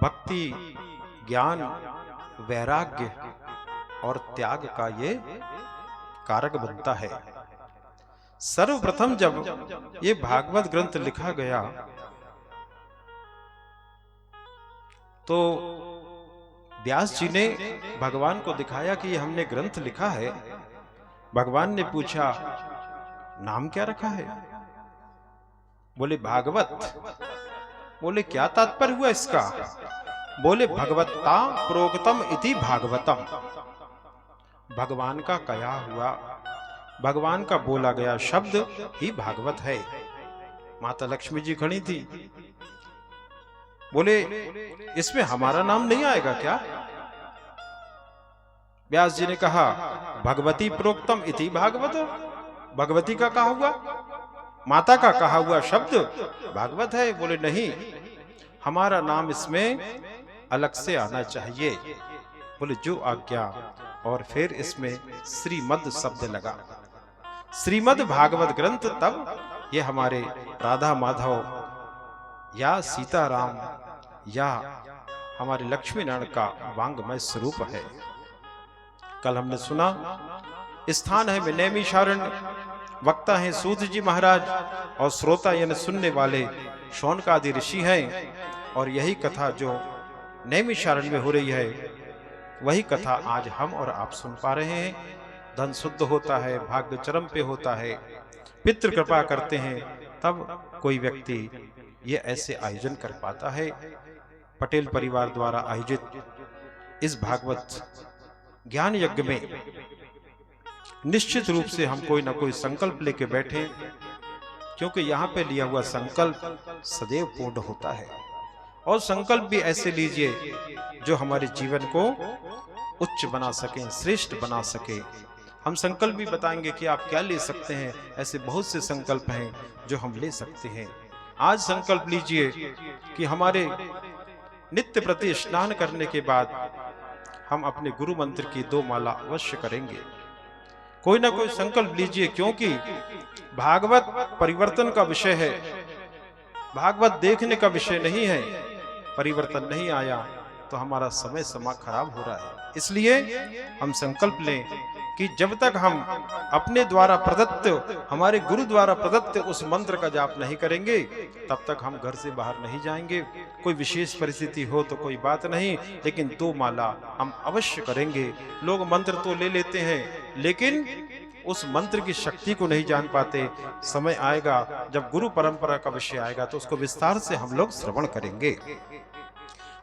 भक्ति, ज्ञान, वैराग्य और त्याग का ये कारक बनता है। सर्वप्रथम जब ये भागवत ग्रंथ लिखा गया तो व्यास जी ने भगवान को दिखाया कि ये हमने ग्रंथ लिखा है। भगवान ने पूछा, नाम क्या रखा है? बोले भागवत। बोले क्या तात्पर्य हुआ इसका? बोले भगवत्ता प्रोक्तम इति भागवतम। भगवान का कहा हुआ, भगवान का बोला गया शब्द ही भागवत है। माता लक्ष्मी जी खड़ी थी, बोले इसमें हमारा नाम नहीं आएगा क्या? व्यास जी ने कहा भगवती प्रोक्तम इति भागवत। भगवती का कहा हुआ, माता का कहा हुआ शब्द भागवत है। बोले नहीं, हमारा नाम इसमें अलग से आना चाहिए। बोले जो आज्ञा। और फिर इसमें श्रीमद् शब्द लगा। श्रीमद् भागवत ग्रंथ तब ये हमारे राधा माधव या सीताराम या हमारे लक्ष्मी नारायण का वांगमय स्वरूप है। कल हमने सुना स्थान है नैमिषारण्य, वक्ता है सूत जी महाराज और श्रोता यानी सुनने वाले शौनक आदि ऋषि हैं। और यही कथा जो नैमिषारण्य में हो रही है वही कथा आज हम और आप सुन पा रहे हैं। धन शुद्ध होता है, भाग्य चरम पे होता है, पितृ कृपा करते हैं, तब कोई व्यक्ति ये ऐसे आयोजन कर पाता है। पटेल परिवार द्वारा आयोजित इस भागवत ज्ञान यज्ञ में निश्चित रूप से हम कोई ना कोई संकल्प लेके बैठे, क्योंकि यहाँ पे लिया हुआ संकल्प सदैव पूर्ण होता है। और संकल्प भी ऐसे लीजिए जो हमारे जीवन को उच्च बना सके, श्रेष्ठ बना सके। हम संकल्प भी बताएंगे कि आप क्या ले सकते हैं। ऐसे बहुत से संकल्प हैं जो हम ले सकते हैं। आज संकल्प लीजिए कि हमारे नित्य प्रति स्नान करने के बाद हम अपने गुरु मंत्र की 2 माला अवश्य करेंगे। कोई ना कोई संकल्प लीजिए, क्योंकि भागवत परिवर्तन का विषय है। भागवत देखने का विषय नहीं है। परिवर्तन नहीं आया तो हमारा समय समा खराब हो रहा है। इसलिए हम संकल्प लें कि जब तक हम अपने द्वारा प्रदत्त, हमारे गुरु द्वारा प्रदत्त उस मंत्र का जाप नहीं करेंगे, तब तक हम घर से बाहर नहीं जाएंगे। कोई विशेष परिस्थिति हो तो कोई बात नहीं, लेकिन 2 माला हम अवश्य करेंगे। लोग मंत्र तो ले लेते हैं, लेकिन उस मंत्र की शक्ति को नहीं जान पाते। समय आएगा जब गुरु परंपरा का विषय आएगा तो उसको विस्तार से हम लोग श्रवण करेंगे।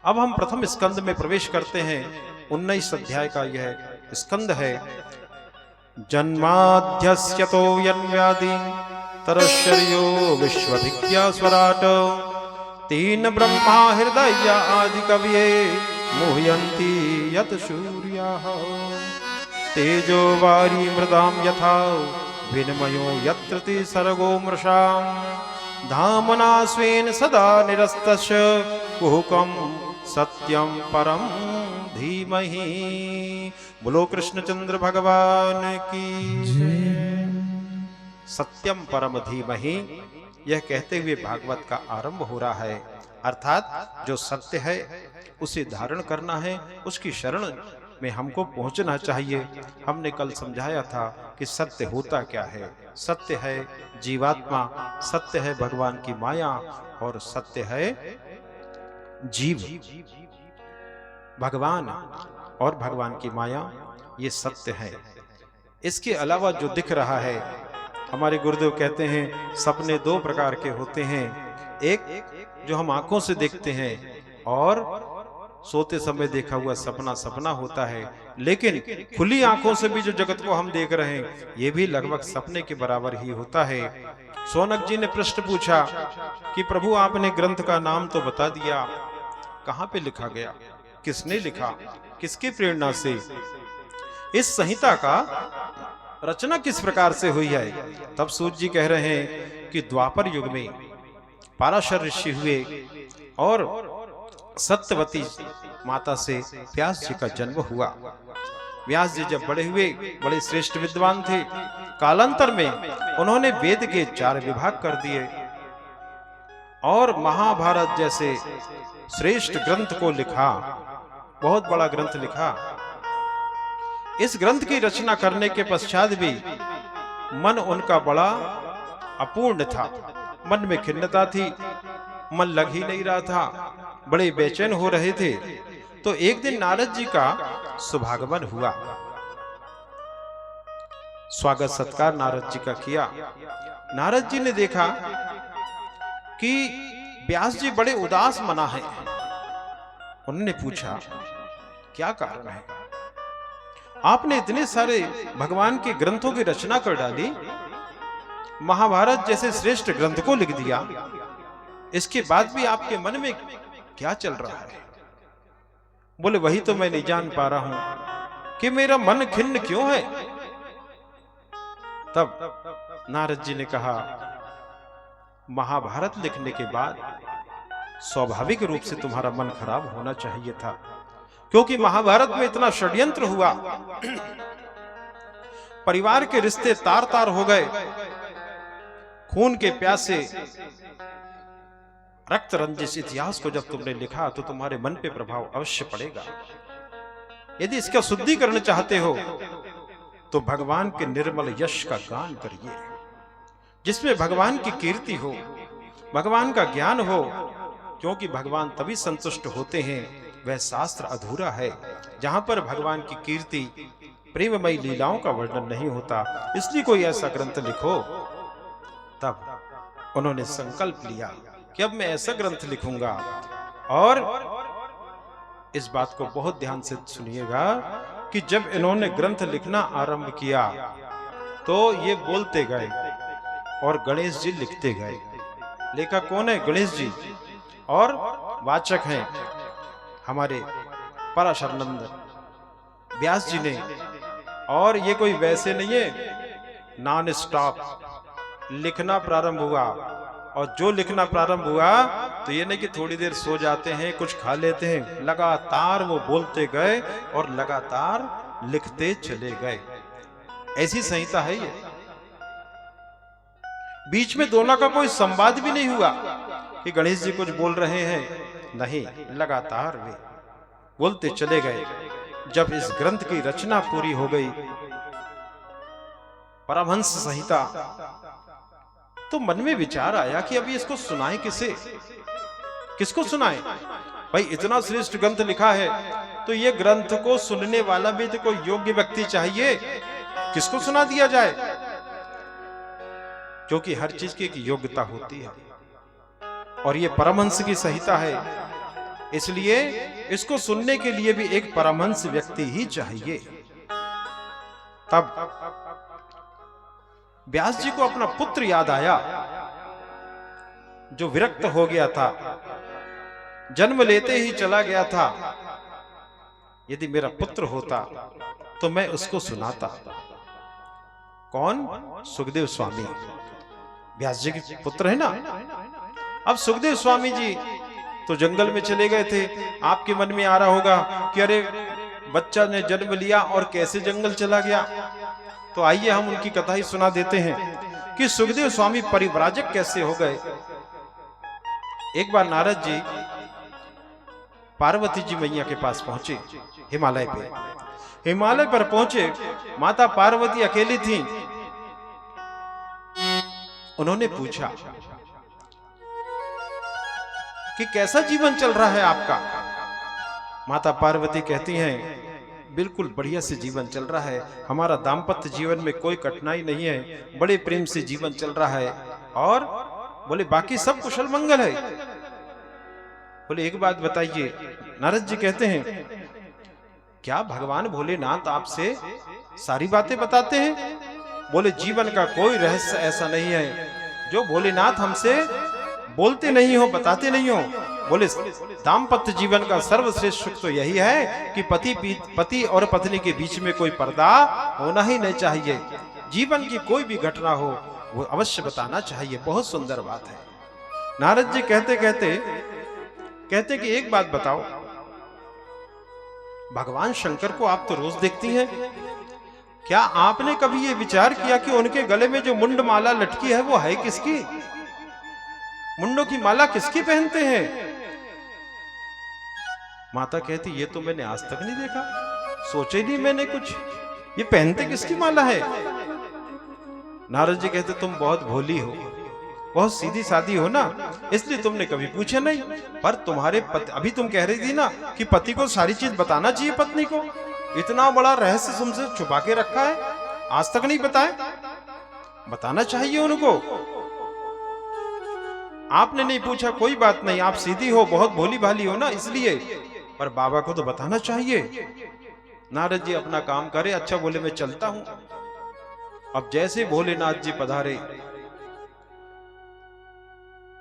अब हम प्रथम स्कंद में प्रवेश करते हैं। 19 अध्याय का यह स्कंद है। जन्माद्यस्यतो यन्व्याधि तरश्चर्यो विश्वभिज्ञा स्वराट तेन ब्रह्मा हृदय आदि कवये मुह्यन्ति यत सूर्याः तेजो वारी मृदाम यथा विनिमयो यत्र सर्गो मृषाम् धामना स्वेन सदा निरस्तस्य कुहुकम् सत्यम परम धीमहि। बोलो कृष्णचंद्र भगवान की सत्यम परम धीमहि। यह कहते हुए भागवत का आरंभ हो रहा है। अर्थात जो सत्य है उसे धारण करना है, उसकी शरण में हमको पहुंचना चाहिए। हमने कल समझाया था कि सत्य होता क्या है। सत्य है जीवात्मा, सत्य है भगवान की माया और सत्य है जीव। भगवान और भगवान की माया ये सत्य है। इसके अलावा जो दिख रहा है, हमारे गुरुदेव कहते हैं सपने 2 प्रकार के होते हैं। एक जो हम आंखों से देखते हैं और सोते समय देखा हुआ सपना सपना होता है, लेकिन खुली आंखों से भी जो जगत को हम देख रहे हैं ये भी लगभग सपने के बराबर ही होता है। शौनक जी ने प्रश्न पूछा कि प्रभु आपने ग्रंथ का नाम तो बता दिया, कहां पे लिखा गया, किसने लिखा, किसकी प्रेरणा से, इस संहिता का रचना किस प्रकार से हुई है? तब सूत जी कह रहे हैं कि द्वापर युग में पाराशर ऋषि हुए और सत्यवती माता से व्यास जी का जन्म हुआ। व्यास जी जब बड़े हुए, बड़े श्रेष्ठ विद्वान थे। कालांतर में उन्होंने वेद के 4 विभाग कर दिए। और महाभारत जैसे श्रेष्ठ ग्रंथ को लिखा, बहुत बड़ा ग्रंथ लिखा। इस ग्रंथ की रचना करने के पश्चात भी मन उनका बड़ा अपूर्ण था, मन में खिन्नता थी, मन लग ही नहीं रहा था, बड़े बेचैन हो रहे थे। तो एक दिन नारद जी का शुभागमन हुआ, स्वागत सत्कार नारद जी का किया। नारद जी ने देखा कि व्यास जी बड़े उदास मना है। उन्होंने पूछा, क्या कारण है? आपने इतने सारे भगवान के ग्रंथों की रचना कर डाली, महाभारत जैसे श्रेष्ठ ग्रंथ को लिख दिया, इसके बाद भी आपके मन में क्या चल रहा है? बोले, वही तो मैं नहीं जान पा रहा हूं कि मेरा मन खिन्न क्यों है। तब नारद जी ने कहा, महाभारत लिखने के बाद स्वाभाविक रूप से तुम्हारा मन खराब होना चाहिए था, क्योंकि महाभारत में इतना षड्यंत्र हुआ, परिवार के रिश्ते तार तार हो गए, खून के प्यासे रक्त रंजित इतिहास को जब तुमने लिखा तो तुम्हारे मन पे प्रभाव अवश्य पड़ेगा। यदि इसका शुद्धिकरण चाहते हो तो भगवान के निर्मल यश का गान करिए, जिसमें भगवान की कीर्ति हो, भगवान का ज्ञान हो, क्योंकि भगवान तभी संतुष्ट होते हैं, वह शास्त्र अधूरा है जहां पर भगवान की कीर्ति, प्रेममयी लीलाओं का वर्णन नहीं होता। इसलिए कोई ऐसा ग्रंथ लिखो। तब उन्होंने संकल्प लिया कि अब मैं ऐसा ग्रंथ लिखूंगा। और इस बात को बहुत ध्यान से सुनिएगा कि जब इन्होंने ग्रंथ लिखना आरंभ किया तो ये बोलते गए और गणेश जी लिखते गए। लेखक कौन है? गणेश जी। और वाचक हैं हमारे पराशरनंद व्यास जी ने। और ये कोई वैसे नहीं है, नॉन स्टॉप लिखना प्रारंभ हुआ। और जो लिखना प्रारंभ हुआ तो ये नहीं कि थोड़ी देर सो जाते हैं, कुछ खा लेते हैं, लगातार वो बोलते गए और लगातार लिखते चले गए। ऐसी संहिता है ये। बीच में दोनों का कोई संवाद भी नहीं हुआ कि गणेश जी कुछ बोल रहे हैं, नहीं, लगातार वे बोलते चले गए। जब इस ग्रंथ की रचना पूरी हो गई, परमहंस संहिता, तो मन में विचार आया कि अभी इसको सुनाए किसे, किसको सुनाए? भाई इतना श्रेष्ठ ग्रंथ लिखा है तो ये ग्रंथ को सुनने वाला भी तो कोई योग्य व्यक्ति चाहिए, किसको सुना दिया जाए? क्योंकि हर चीज की एक योग्यता होती है और ये परमहंस की संहिता है, इसलिए इसको सुनने के लिए भी एक परमहंस व्यक्ति ही चाहिए। तब व्यास जी को अपना पुत्र याद आया जो विरक्त हो गया था, जन्म लेते ही चला गया था। यदि मेरा पुत्र होता तो मैं उसको सुनाता। कौन? सुखदेव स्वामी, व्यास जी के पुत्र है ना। अब सुखदेव स्वामी जी तो जंगल में चले गए थे। आपके मन में आ रहा होगा कि अरे बच्चा ने जन्म लिया और कैसे जंगल चला गया। तो आइए हम उनकी कथा ही सुना देते हैं कि सुखदेव स्वामी परिव्राजक कैसे हो गए। एक बार नारद जी पार्वती जी मैया के पास पहुंचे, हिमालय पे। हिमालय पर पहुंचे, माता पार्वती अकेली थी। उन्होंने पूछा कि कैसा जीवन चल रहा है आपका? माता पार्वती कहती हैं, बिल्कुल बढ़िया से जीवन चल रहा है, हमारा दाम्पत्य जीवन में कोई कठिनाई नहीं है, बड़े प्रेम से जीवन चल रहा है। और बोले बाकी सब कुशल मंगल है। बोले एक बात बताइए। नारद जी कहते हैं, क्या भगवान भोलेनाथ आपसे सारी बातें बताते हैं? बोले जीवन का कोई रहस्य ऐसा नहीं है जो भोलेनाथ हमसे बोलते नहीं हो, बताते नहीं हो। बोले दाम्पत्य जीवन का सर्वश्रेष्ठ सुख तो यही है कि पति और पत्नी के बीच में कोई पर्दा होना ही नहीं चाहिए। जीवन की कोई भी घटना हो वो अवश्य बताना चाहिए। बहुत सुंदर बात है। नारद जी कहते कहते कि एक बात बताओ, भगवान शंकर को आप तो रोज देखती हैं, क्या आपने कभी ये विचार किया कि उनके गले में जो मुंड माला लटकी है वो है किसकी? मुंडों की माला किसकी पहनते हैं? माता कहती ये तो मैंने आज तक नहीं देखा, सोचा ही नहीं मैंने कुछ, ये पहनते किसकी माला है? नारद जी कहते तुम बहुत भोली हो, बहुत सीधी सादी हो ना, इसलिए तुमने कभी पूछा नहीं। पर तुम्हारे पति, अभी तुम कह रही थी ना कि पति को सारी चीज बताना चाहिए पत्नी को, इतना बड़ा रहस्य तुमसे छुपा के रखा है, आज तक नहीं बताया, बताना चाहिए उनको। आपने नहीं पूछा, कोई बात नहीं, आप सीधी हो, बहुत भोली भाली हो ना इसलिए, पर बाबा को तो बताना चाहिए। नारद जी अपना काम करे, अच्छा बोले मैं चलता हूं। अब जैसे भोलेनाथ जी पधारे,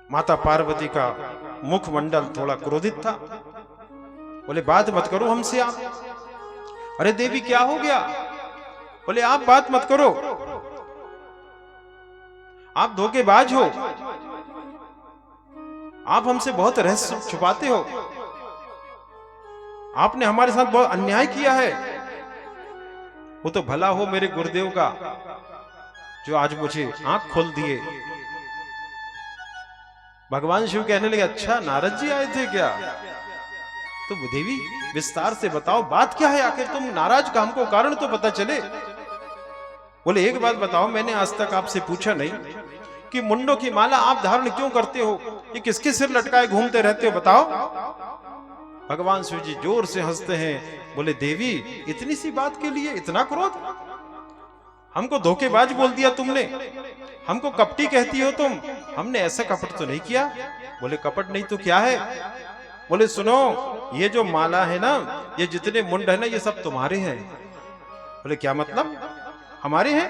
माता पार्वती का मुखमंडल थोड़ा क्रोधित था, बोले बात मत करो हमसे आप। अरे देवी क्या हो गया? बोले आप बात मत करो, आप धोखेबाज हो, आप हमसे बहुत रहस्य छुपाते हो, आपने हमारे साथ बहुत अन्याय किया है। वो तो भला हो मेरे गुरुदेव का जो आज मुझे आंख खोल दिए। भगवान शिव कहने लगे अच्छा नारद जी आए थे क्या? तो देवी विस्तार से बताओ बात क्या है, आखिर तुम नाराज का हमको कारण तो पता चले। बोले एक बात बताओ, मैंने आज तक आपसे पूछा नहीं कि मुंडों की माला आप धारण क्यों करते हो, ये किसके सिर लटकाए घूमते रहते हो, बताओ। भगवान शिव जी जोर से हंसते हैं, बोले देवी इतनी सी बात के लिए इतना क्रोध? हमको धोखेबाज बोल दिया तुमने, हमको कपटी कहती हो तुम, हमने ऐसा कपट तो नहीं किया। बोले कपट नहीं तो क्या है? बोले सुनो, ये जो माला है ना, ये जितने मुंड है ना, ये सब तुम्हारे हैं। बोले क्या मतलब हमारे हैं?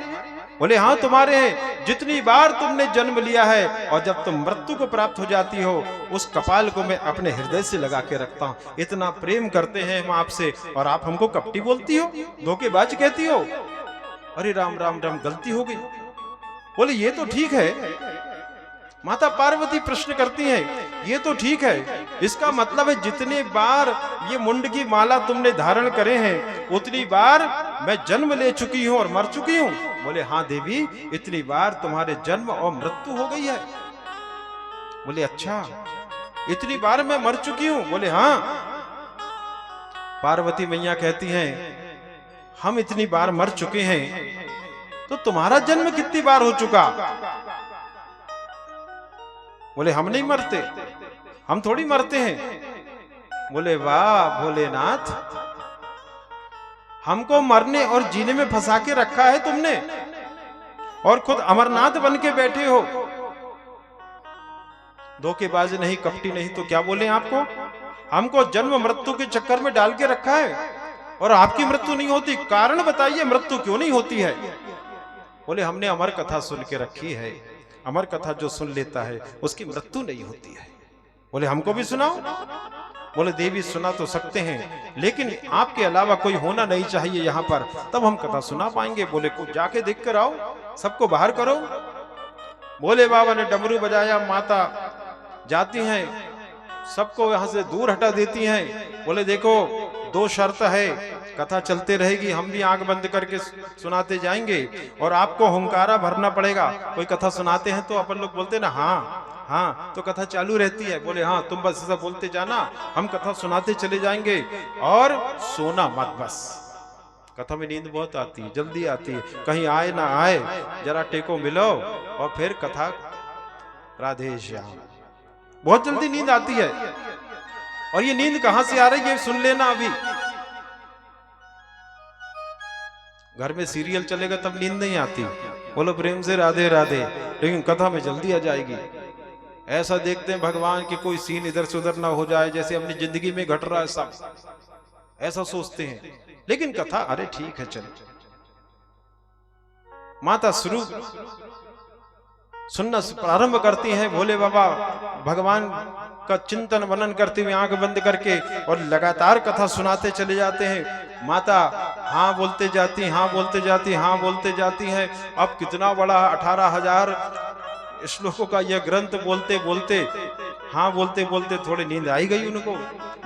बोले हाँ तुम्हारे हैं। जितनी बार तुमने जन्म लिया है और जब तुम मृत्यु को प्राप्त हो जाती हो, उस कपाल को मैं अपने हृदय से लगा के रखता हूं। इतना प्रेम करते हैं हम आपसे और आप हमको कपटी बोलती हो, धोखेबाज कहती हो। अरे राम राम राम, गलती हो गई। बोले ये तो ठीक है। माता पार्वती प्रश्न करती हैं, ये तो ठीक है, इसका मतलब है जितने बार ये मुंड की माला तुमने धारण करे हैं उतनी बार मैं जन्म ले चुकी हूं और मर चुकी हूं। बोले हाँ देवी, इतनी बार तुम्हारे जन्म और मृत्यु हो गई है। बोले अच्छा, इतनी बार मैं मर चुकी हूं? बोले हाँ। पार्वती मैया कहती हैं हम इतनी बार मर चुके हैं, तो तुम्हारा जन्म कितनी बार हो चुका? बोले हम नहीं मरते, हम थोड़ी मरते हैं। बोले वाह भोलेनाथ, हमको मरने और जीने में फंसा के रखा है तुमने, और खुद अमरनाथ बन के बैठे हो। धोखेबाज नहीं, कपटी नहीं, तो क्या बोले आपको? हमको जन्म मृत्यु के चक्कर में डाल के रखा है और आपकी मृत्यु नहीं होती। कारण बताइए, मृत्यु क्यों नहीं होती है? बोले हमने अमर कथा सुन के रखी है, अमर कथा जो सुन लेता है उसकी मृत्यु नहीं होती है। बोले हमको भी सुनाओ। बोले देवी सुना तो सकते हैं, लेकिन आपके अलावा कोई होना नहीं चाहिए यहाँ पर, तब हम कथा सुना पाएंगे। बोले को जाके देख कर आओ, सबको बाहर करो। बोले बाबा ने डमरू बजाया, माता जाती हैं, सबको यहाँ से दूर हटा देती हैं। बोले देखो दो शर्त है, कथा चलते रहेगी, हम भी आंख बंद करके सुनाते जाएंगे और आपको हुंकारा भरना पड़ेगा। कोई कथा सुनाते हैं तो अपन लोग बोलते ना हाँ हाँ, तो कथा चालू रहती है। बोले हाँ तुम बस ऐसा बोलते जाना, हम कथा सुनाते चले जाएंगे और सोना मत बस। कथा में नींद बहुत आती है, जल्दी आती है, कहीं आए ना आए, जरा टेको मिलो और फिर कथा राधे श्याम। बहुत जल्दी नींद आती है, और ये नींद कहां से आ रही है सुन लेना। अभी घर में सीरियल चलेगा तब नींद नहीं आती, बोलो प्रेम से राधे राधे, लेकिन कथा में जल्दी आ जाएगी। ऐसा देखते हैं भगवान की कोई सीन इधर से उधर ना हो जाए, जैसे अपनी जिंदगी में घट रहा है सब, ऐसा सोचते हैं। लेकिन कथा अरे ठीक है चल। माता शुरू सुनना प्रारंभ करती हैं, भोले बाबा भगवान का चिंतन मनन करते हुए आंख बंद करके, और लगातार कथा सुनाते चले जाते हैं। माता हाँ बोलते जाती, हाँ बोलते जाती, हाँ बोलते जाती हैं। अब कितना बड़ा 18,000 श्लोकों का यह ग्रंथ बोलते बोलते, हाँ बोलते बोलते थोड़ी नींद आई गई उनको।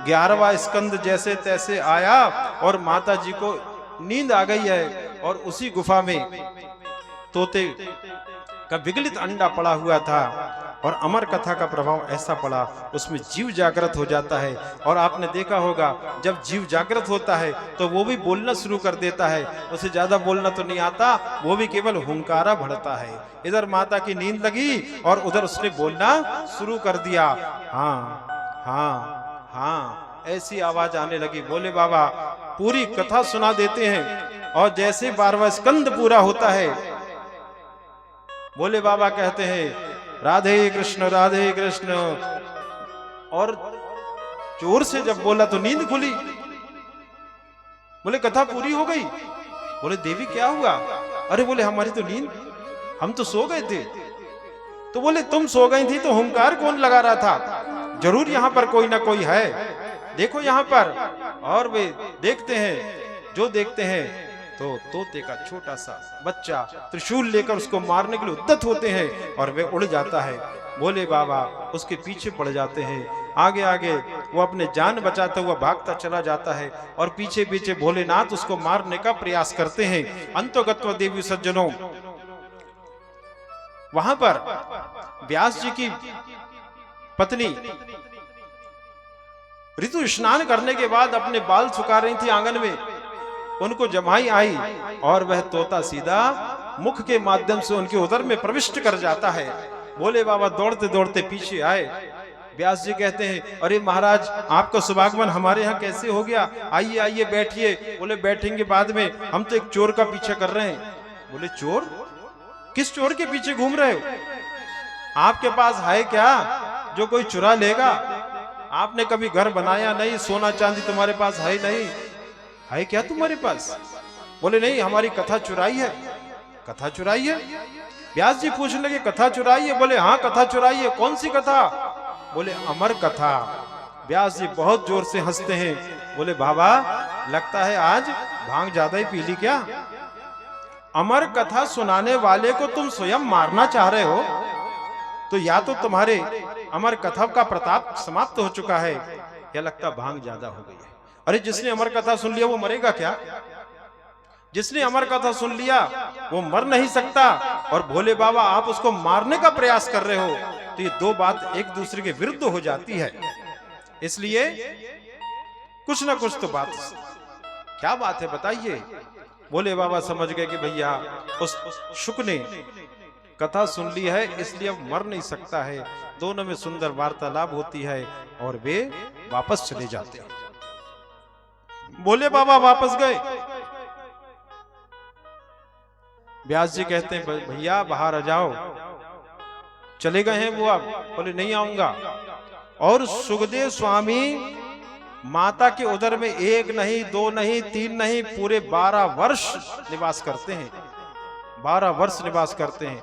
11वां स्कंद जैसे तैसे आया और माता जी को नींद आ गई है, और उसी गुफा में तोते का विगलित अंडा पड़ा हुआ था, और अमर कथा का प्रभाव ऐसा पड़ा, उसमें जीव जागृत हो जाता है। और आपने देखा होगा जब जीव जागृत होता है तो वो भी बोलना शुरू कर देता है, उसे ज्यादा बोलना तो नहीं आता, वो भी केवल हुंकारा भरता है। इधर माता की नींद लगी और उधर उसने बोलना शुरू कर दिया, हाँ हाँ हाँ, ऐसी आवाज आने लगी। बोले बाबा पूरी कथा सुना देते हैं और जैसे 12वां स्कंद पूरा होता है, बोले बाबा कहते हैं राधे कृष्ण, और जोर से जब बोला तो नींद खुली। बोले कथा पूरी हो गई। बोले देवी क्या हुआ? अरे बोले हमारी तो नींद, हम तो सो गए थे। तो बोले तुम सो गई थी तो हुंकार कौन लगा रहा था? जरूर यहां पर कोई ना कोई है, देखो यहां पर। और वे देखते हैं, जो देखते हैं तो तोते का छोटा सा बच्चा त्रिशूल लेकर उसको मारने के लिए उद्यत होते हैं और वे उड़ जाता है। बोले बाबा उसके पीछे पड़ जाते हैं। आगे आगे वो अपने जान बचाता हुआ भागता चला जाता है और पीछे पीछे भोलेनाथ उसको मारने का प्रयास करते हैं। अंतोगत्वा देवी सज्जनों, वहां पर व्यास जी की पत्नी ऋतु स्नान करने के बाद अपने बाल सुखा रही थी आंगन में, उनको जमाई आई और वह तोता सीधा मुख के माध्यम से उनके उदर में प्रविष्ट कर जाता है। बोले बाबा दौड़ते दौड़ते पीछे आए। व्यास जी कहते हैं अरे महाराज आपका शुभागमन हमारे यहाँ कैसे हो गया, आइए आइए बैठिए। बोले बैठेंगे बाद में, हम तो एक चोर का पीछा कर रहे हैं। बोले चोर? किस चोर के पीछे घूम रहे हो? आपके पास है क्या जो कोई चुरा लेगा? आपने कभी घर बनाया नहीं, सोना चांदी तुम्हारे पास है नहीं, है क्या तुम्हारे पास? बोले नहीं, हमारी कथा चुराई है। कथा चुराई है? व्यास जी पूछने लगे कथा चुराई है? बोले हाँ कथा चुराई है। कौन सी कथा? बोले अमर कथा। व्यास जी बहुत जोर से हंसते हैं। बोले बाबा लगता है आज भांग ज्यादा ही पी ली क्या? अमर कथा सुनाने वाले को तुम स्वयं मारना चाह रहे हो, तो या तो तुम्हारे अमर कथा का प्रताप समाप्त हो चुका है, या लगता भांग ज्यादा हो गई है। अरे जिसने अमर कथा सुन लिया वो मरेगा क्या? जिसने अमर कथा सुन लिया वो मर नहीं सकता, और भोले बाबा आप उसको मारने का प्रयास कर रहे हो, तो ये दो बात एक दूसरे के विरुद्ध हो जाती है। इसलिए कुछ ना कुछ तो बात, क्या बात है बताइए। भोले बाबा समझ गए कि भैया उस शुक ने कथा सुन ली है, इसलिए अब मर नहीं सकता है। दोनों में सुंदर वार्तालाप होती है और वे वापस चले जाते हैं। भोले बाबा वापस गए। व्यास जी कहते हैं भैया बाहर आ जाओ। चले गए हैं वो? अब बोले नहीं आऊंगा। और सुखदेव स्वामी माता के उदर में 1 नहीं 2 नहीं 3 नहीं पूरे 12 वर्ष निवास करते हैं। 12 वर्ष निवास करते हैं।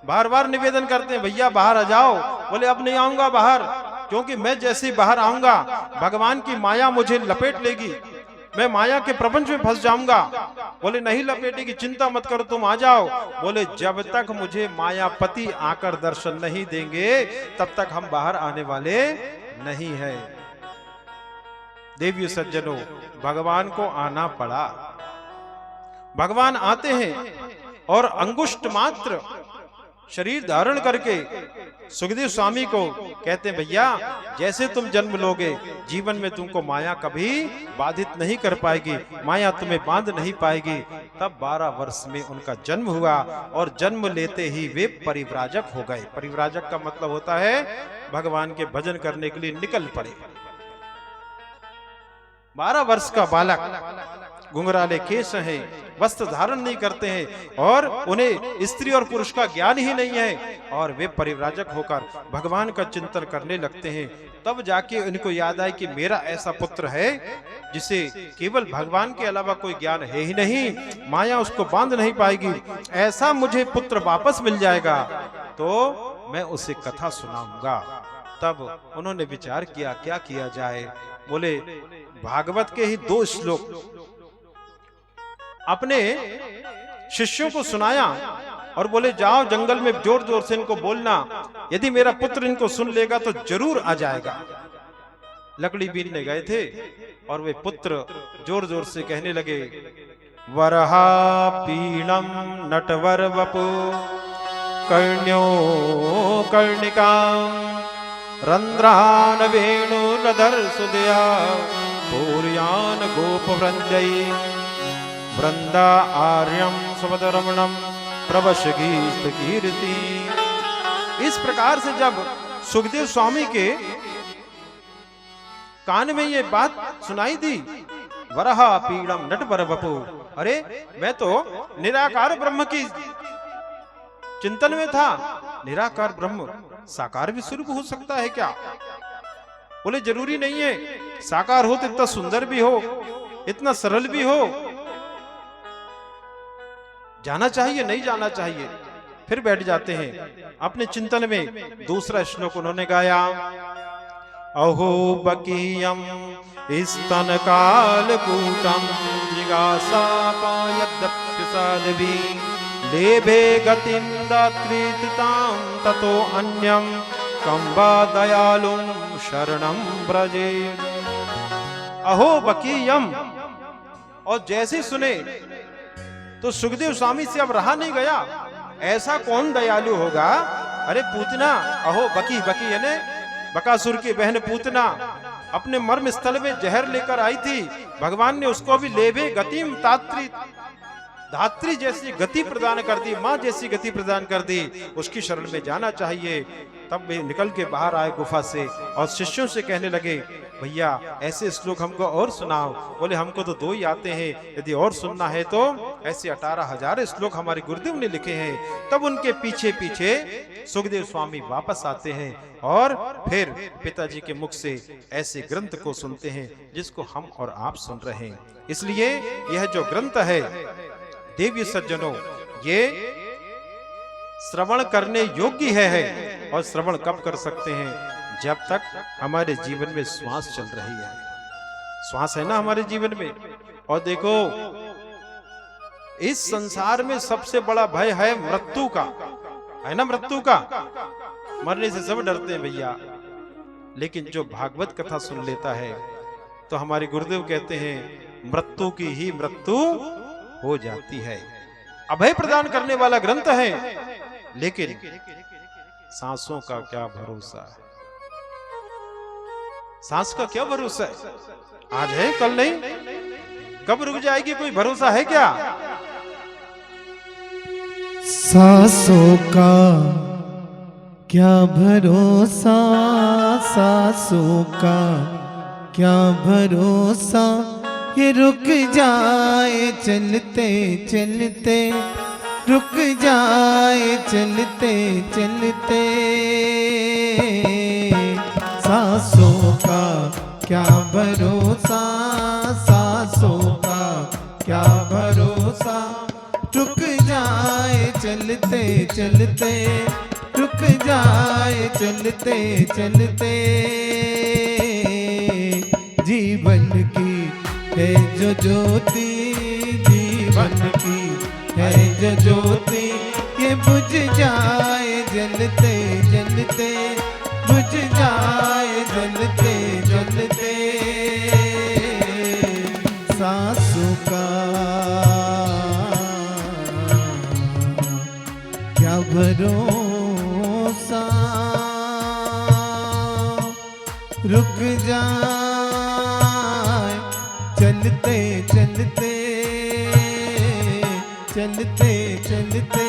बार बार निवेदन करते हैं भैया बाहर आ जाओ। बोले अब नहीं आऊंगा बाहर, क्योंकि मैं जैसे बाहर आऊंगा भगवान की माया मुझे लपेट लेगी, मैं माया के प्रपंच में फंस जाऊंगा। बोले नहीं लपेटेगी, चिंता मत करो तुम आ जाओ। बोले जब तक मुझे मायापति आकर दर्शन नहीं देंगे तब तक हम बाहर आने वाले नहीं है। देवी सज्जनों, भगवान को आना पड़ा। भगवान आते हैं और अंगुष्ठ मात्र शरीर धारण करके सुखदेव स्वामी को कहते हैं भैया जैसे तुम जन्म लोगे जीवन में तुमको माया कभी बाधित नहीं कर पाएगी, माया तुम्हें बांध नहीं पाएगी। तब 12 वर्ष में उनका जन्म हुआ और जन्म लेते ही वे परिव्राजक हो गए। परिव्राजक का मतलब होता है भगवान के भजन करने के लिए निकल पड़े। 12 वर्ष का बालक, घुंघराले केश हैं, वस्त्र धारण नहीं करते हैं और उन्हें स्त्री और पुरुष का ज्ञान ही नहीं है, और वे परिव्राजक होकर भगवान का चिंतन करने लगते हैं। तब जाके उनको याद आए कि मेरा ऐसा पुत्र है जिसे केवल भगवान के अलावा कोई ज्ञान है ही नहीं, माया उसको बांध नहीं पाएगी। ऐसा मुझे पुत्र वापस मिल जाएगा तो मैं उसे कथा सुनाऊंगा। तब उन्होंने विचार किया क्या किया जाए। बोले भागवत के ही 2 श्लोक अपने शिष्यों को सुनाया और बोले जाओ जंगल में जोर जोर से इनको बोलना, यदि मेरा पुत्र इनको सुन लेगा तो जरूर आ जाएगा। लकड़ी बीनने गए थे और वे पुत्र जोर जोर से कहने लगे वरहा पीणम नटवर वपु कर्ण्यो कर्णिका रंध्रान वेणुरधर सुदया पूर्यान गोपवृंजै वृंदा आर्यम सुमदरमणम प्रवशगीत कीर्ति। इस प्रकार से जब सुखदेव स्वामी के कान में ये बात सुनाई दी, वरहा पीड़म नटवर वपु, अरे मैं तो निराकार ब्रह्म की चिंतन में था। निराकार ब्रह्म साकार भी स्वरूप हो सकता है क्या? बोले जरूरी नहीं है, साकार हो तो इतना सुंदर भी हो, इतना सरल भी हो। जाना चाहिए नहीं जाना चाहिए। फिर बैठ जाते हैं अपने चिंतन में। दूसरा श्लोक उन्होंने गाया, अहो बकीयम स्तन कालकूटम जिगासा पायद्दप्यसादवी लेभे गतिं दात्रीतां ततो अन्यं कंबा दयालुं शरणं ब्रजे। अहो बकीयम, और जैसे सुने तो सुखदेव स्वामी से अब रहा नहीं गया। ऐसा कौन दयालु होगा? अरे पूतना, अहो बकी, बकी यानी बकासुर की बहन पूतना अपने मर्म स्थल में जहर लेकर आई थी। भगवान ने उसको भी लेभे गतिम तात्री, धात्री जैसी गति प्रदान कर दी, मां जैसी गति प्रदान कर दी। उसकी शरण में जाना चाहिए। तब वे निकल के बाहर आए गुफा से और शिष्यों से कहने लगे, भैया ऐसे श्लोक हमको और सुनाओ। बोले हमको तो 2 ही आते हैं, यदि और सुनना है तो ऐसे 18,000 श्लोक हमारे गुरुदेव ने लिखे हैं। तब उनके पीछे पीछे सुखदेव स्वामी वापस आते हैं और फिर पिताजी के मुख से ऐसे ग्रंथ को सुनते हैं जिसको हम और आप सुन रहे हैं। इसलिए यह जो ग्रंथ है देवी सज्जनों, ये श्रवण करने योग्य है। और श्रवण कब कर सकते हैं? जब तक हमारे जीवन में श्वास चल रही है। श्वास है ना हमारे जीवन में। और देखो, इस संसार में सबसे बड़ा भय है मृत्यु का, है ना? मृत्यु का, मरने से सब डरते हैं भैया। लेकिन जो भागवत कथा सुन लेता है तो हमारे गुरुदेव कहते हैं मृत्यु की ही मृत्यु हो जाती है। अभय प्रदान करने वाला ग्रंथ है, लेकिन सांसों का क्या भरोसा है? सांस का क्या भरोसा है? आज है कल नहीं, कब रुक जाएगी कोई भरोसा है क्या? सांसों का क्या भरोसा, सांसों का क्या भरोसा, ये रुक जाए चलते चलते, रुक जाए चलते चलते। सांसों का क्या भरोसा, सांसों का क्या भरोसा, रुक जाए चलते चलते, रुक जाए चलते चलते। जीवन की है जो ज्योति, जीवन की है जो ज्योति, ये बुझ जाए जलते जलते, बुझ जाए जलते जलते। सांसों का क्या भरोसा, रुक जाए चलते चलते, चलते चलते।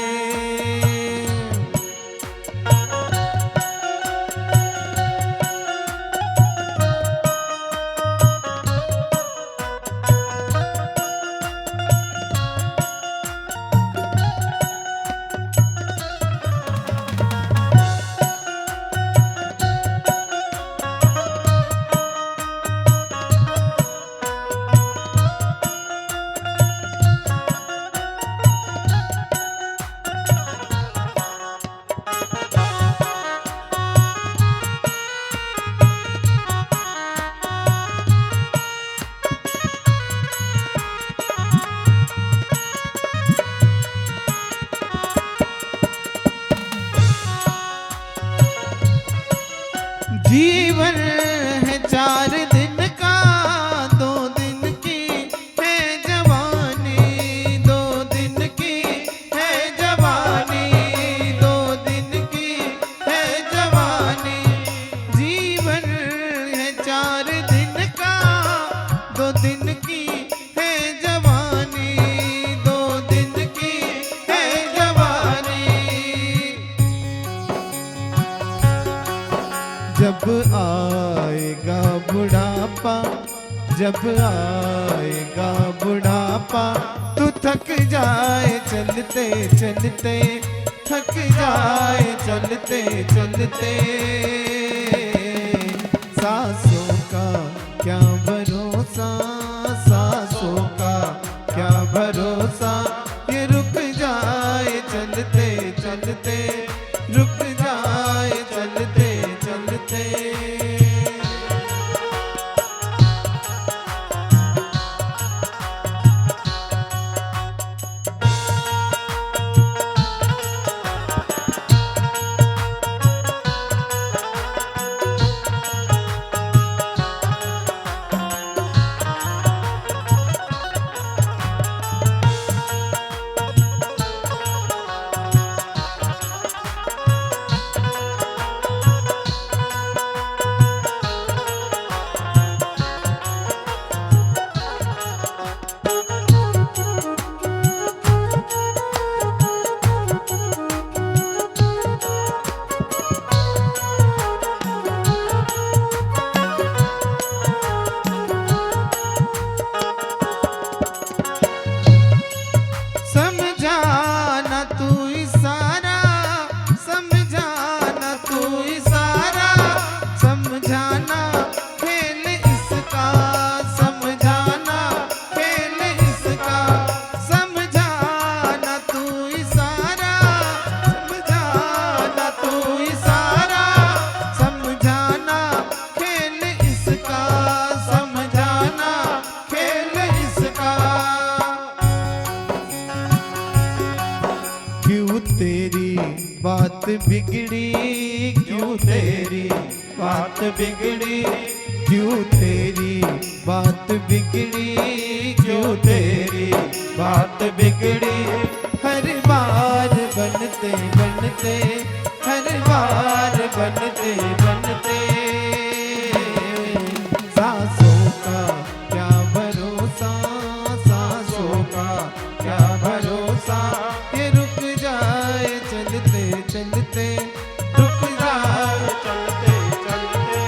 बुढ़ापा, जब आएगा बुढ़ापा तू थक जाए चलते चलते, थक जाए चलते चलते। सांसों का क्या भरोसा, सांसों का क्या भरोसा, ये रुक जाए चलते चलते, रुक जाए चलते चलते। समझाना तू इशारा, समझाना तू इशारा, समझाना खेल इसका, समझाना खेल इसका, समझाना तू इशारा, समझाना तू इशारा, समझाना खेल इसका, समझाना खेल इसका। क्यों तेरी बात बिगड़ी, क्यों तेरी बात बिगड़ी, क्यों तेरी बात बिगड़ी, क्यों तेरी बात बिगड़ी। हर बार बनते बनते, हर बार बनते बनते। सांसों का क्या भरोसा, सांसों का क्या भरोसा, ये रुक जाए चलते चलते, रुक जाए चलते चलते।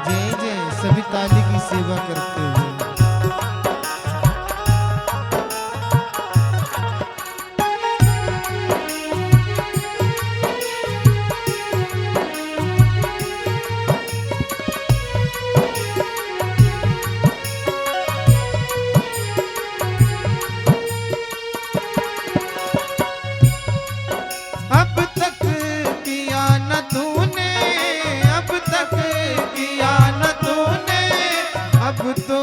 जय जय, सभी ताली की सेवा करते हुए। अब तक किया न तूने, अब तक किया न तूने, अब तो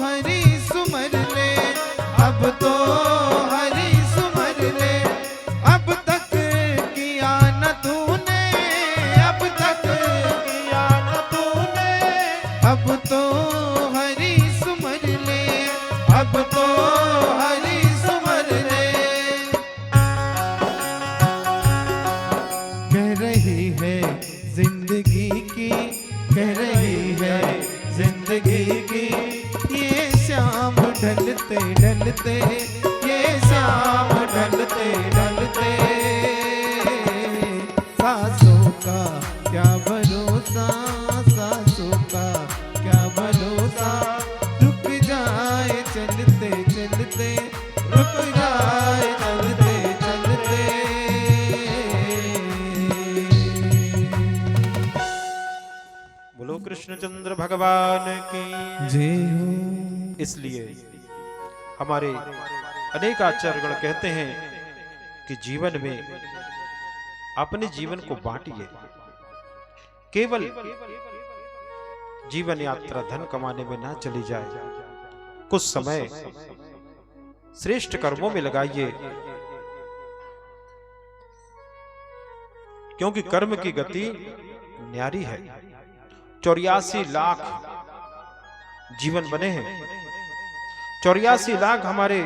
हरी सुमर ले, अब तो हरी सुमर ले। अब तक किया न तूने, अब तक किया न तूने, अब तो हरी सुमर ले, अब तो हरी सुमर ले। कह रही है जिंदगी की, कह रही है जिंदगी की, ये शाम ढलते ढलते, ये शाम ढलते ढलते। सांसों का क्या भरोसा, सांसों का क्या भरोसा, रुक जाए चलते चलते, रुक जाए चलते चलते। बोलो कृष्णचंद्र भगवान की। जय हो। इसलिए हमारे अनेक आचार्यगण कहते हैं कि जीवन में अपने जीवन को बांटिए। केवल जीवन यात्रा धन कमाने में ना चली जाए, कुछ समय श्रेष्ठ कर्मों में लगाइए, क्योंकि कर्म की गति न्यारी है। 84 लाख जीवन बने हैं। 84 लाख हमारे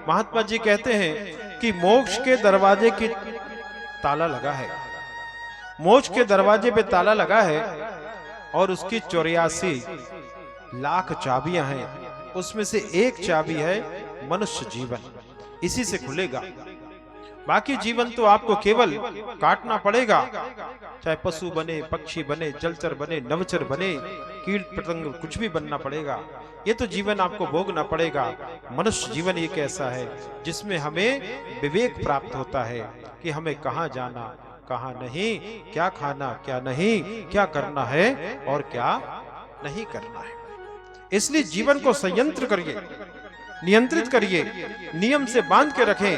महात्मा जी कहते हैं कि मोक्ष के दरवाजे की ताला लगा है, मोक्ष के दरवाजे पे ताला लगा है और उसकी 84 लाख चाबियां हैं, उसमें से एक चाबी है मनुष्य जीवन, इसी से खुलेगा। बाकी जीवन तो आपको केवल काटना पड़ेगा, चाहे पशु बने, पक्षी बने, जलचर बने, नवचर बने, कीट पतंग, कुछ भी बनना पड़ेगा। ये तो जीवन आपको भोगना पड़ेगा। मनुष्य जीवन एक ऐसा है जिसमें हमें विवेक प्राप्त होता है कि हमें कहाँ जाना, कहाँ नहीं, क्या खाना, क्या नहीं, क्या करना है और क्या नहीं करना है। इसलिए जीवन को संयंत्र करिए, नियंत्रित करिए, नियम से बांध के रखें।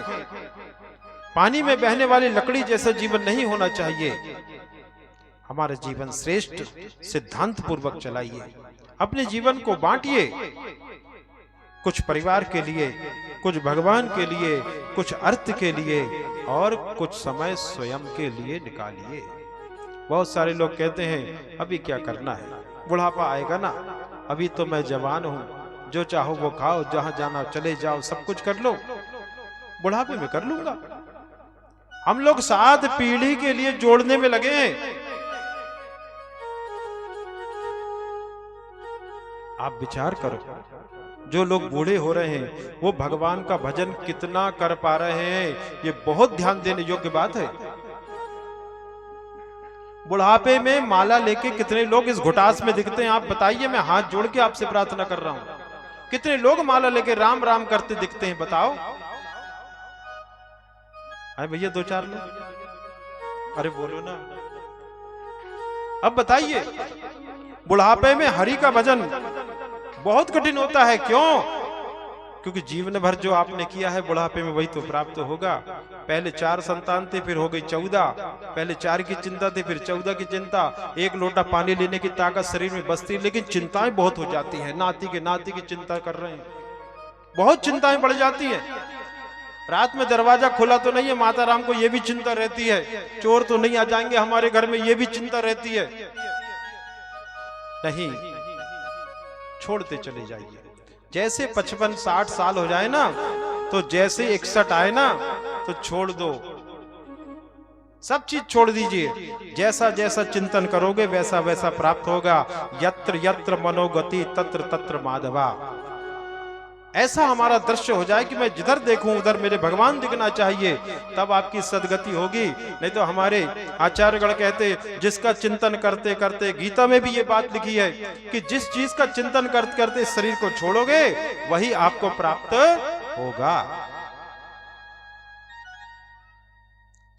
पानी में बहने वाली लकड़ी जैसा जीवन नहीं होना चाहिए। हमारा जीवन श्रेष्ठ सिद्धांत पूर्वक चलाइए, अपने जीवन को बांटिए, कुछ परिवार के लिए, कुछ भगवान के लिए, कुछ अर्थ के लिए और कुछ समय स्वयं के लिए निकालिए। बहुत सारे लोग कहते हैं अभी क्या करना है, बुढ़ापा आएगा ना, अभी तो मैं जवान हूं, जो चाहो वो खाओ, जहां जाना चले जाओ, सब कुछ कर लो, बुढ़ापे में कर लूंगा। हम लोग 7 पीढ़ी के लिए जोड़ने में लगे हैं। आप विचार करो, जो लोग बूढ़े हो रहे हैं वो भगवान का भजन कितना कर पा रहे हैं, ये बहुत ध्यान देने योग्य बात है। बुढ़ापे में माला लेके कितने लोग इस घुटास में दिखते हैं, आप बताइए। मैं हाथ जोड़ के आपसे प्रार्थना कर रहा हूं, कितने लोग माला लेके राम राम करते दिखते हैं, बताओ। अरे भैया 2-4 लोग, अरे बोलो ना। अब बताइए, बुढ़ापे में हरि का भजन बहुत कठिन होता है। क्यों? क्योंकि जीवन भर जो आपने किया है बुढ़ापे में वही तो प्राप्त होगा। पहले 4 संतान थे, फिर हो गई 14। पहले 4 की चिंता थी, फिर 14 की चिंता। 1 लोटा पानी लेने की ताकत शरीर में बसती, लेकिन चिंताएं बहुत हो जाती हैं। नाती के नाती की चिंता कर रहे हैं, बहुत चिंताएं बढ़ जाती हैं। रात में दरवाजा खुला तो नहीं है, माता राम को यह भी चिंता रहती है, चोर तो नहीं आ जाएंगे हमारे घर में, यह भी चिंता रहती है। नहीं, छोड़ते चले जाइए। जैसे 55-60 साल हो जाए ना, तो जैसे 61 आए ना, तो छोड़ दो, सब चीज छोड़ दीजिए। जैसा जैसा चिंतन करोगे वैसा वैसा प्राप्त होगा। यत्र यत्र मनोगति तत्र तत्र माधवा। ऐसा हमारा दृश्य हो जाए कि मैं जिधर देखूं उधर मेरे भगवान दिखना चाहिए, तब आपकी सदगति होगी। नहीं तो हमारे आचार्यगण कहते, जिसका चिंतन करते करते, गीता में भी ये बात लिखी है कि जिस चीज का चिंतन करते करते शरीर को छोड़ोगे वही आपको प्राप्त होगा।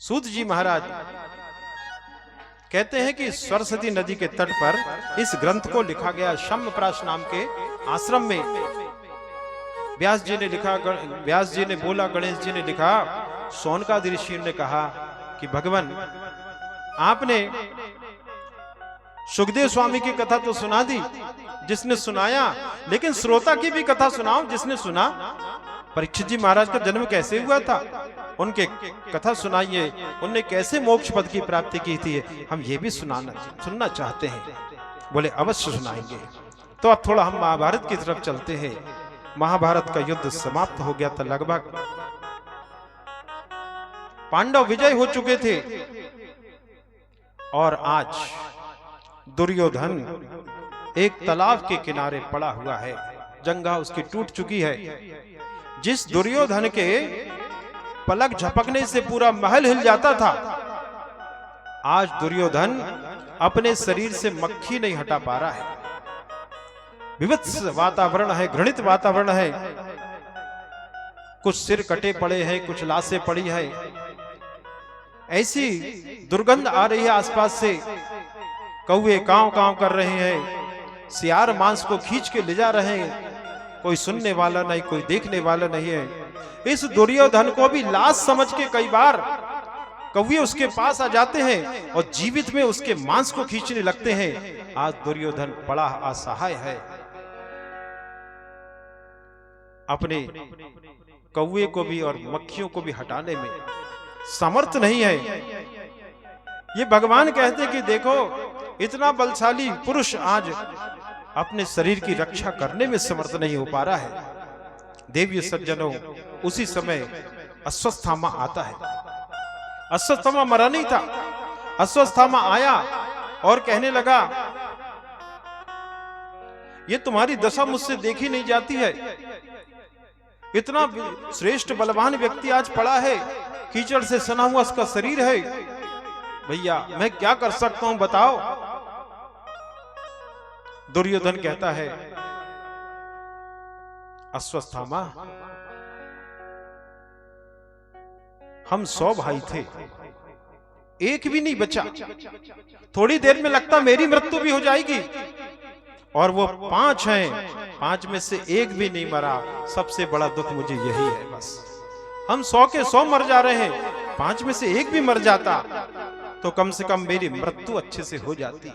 सूत जी महाराज कहते हैं कि सरस्वती नदी के तट पर इस ग्रंथ को लिखा गया। शम्यप्राश नाम के आश्रम में व्यास जी ने लिखा, व्यास जी ने बोला, गणेश जी ने लिखा, सोनकादि ऋषि ने कहा कि भगवान आपने सुखदेव स्वामी की कथा तो सुना दी जिसने सुनाया, लेकिन श्रोता की भी कथा सुनाओ जिसने सुना। परीक्षित जी महाराज का जन्म कैसे हुआ था, उनके कथा सुनाइए, उनने कैसे मोक्ष पद की प्राप्ति की थी, हम ये भी सुनना चाहते हैं। बोले अवश्य सुनाएंगे। तो अब थोड़ा हम महाभारत की तरफ चलते हैं। महाभारत का युद्ध समाप्त हो गया था लगभग, पांडव विजय हो चुके थे और आज दुर्योधन एक तालाब के किनारे पड़ा हुआ है। जंघा उसकी टूट चुकी है। जिस दुर्योधन के पलक झपकने से पूरा महल हिल जाता था, आज दुर्योधन अपने शरीर से मक्खी नहीं हटा पा रहा है। विविध वातावरण है, घृणित वातावरण है। कुछ सिर कटे पड़े हैं, कुछ लाशें पड़ी है। ऐसी दुर्गंध आ रही है आसपास से। कौवे कांव कांव कर रहे हैं, सियार मांस को खींच के ले जा रहे हैं। कोई सुनने वाला नहीं, कोई देखने वाला नहीं है। इस दुर्योधन को भी लाश समझ के कई बार कौवे उसके पास आ जाते हैं और जीवित में उसके मांस को खींचने लगते हैं। आज दुर्योधन बड़ा असहाय है, अपने कौवे को भी और मक्खियों को भी हटाने में समर्थ नहीं है। ये भगवान कहते कि देखो, इतना बलशाली पुरुष आज अपने शरीर की रक्षा करने में समर्थ नहीं हो पा रहा है। देवी सज्जनों, उसी समय अश्वत्थामा आता है। अश्वत्थामा मरा नहीं था। अश्वत्थामा आया और कहने लगा, ये तुम्हारी दशा मुझसे देखी नहीं जाती है। इतना श्रेष्ठ बलवान व्यक्ति आज पड़ा है, कीचड़ से सना हुआ उसका शरीर है। भैया मैं क्या कर सकता हूं बताओ। दुर्योधन कहता है, अश्वत्थामा हम 100 भाई थे, एक भी नहीं बचा। थोड़ी देर में लगता मेरी मृत्यु भी हो जाएगी। और वो 5 हैं, 5 में से एक भी नहीं मरा। सबसे बड़ा दुख मुझे यही है। बस हम 100 के 100 मर जा रहे हैं, 5 में से एक भी मर जाता तो कम से कम मेरी मृत्यु अच्छे से हो जाती।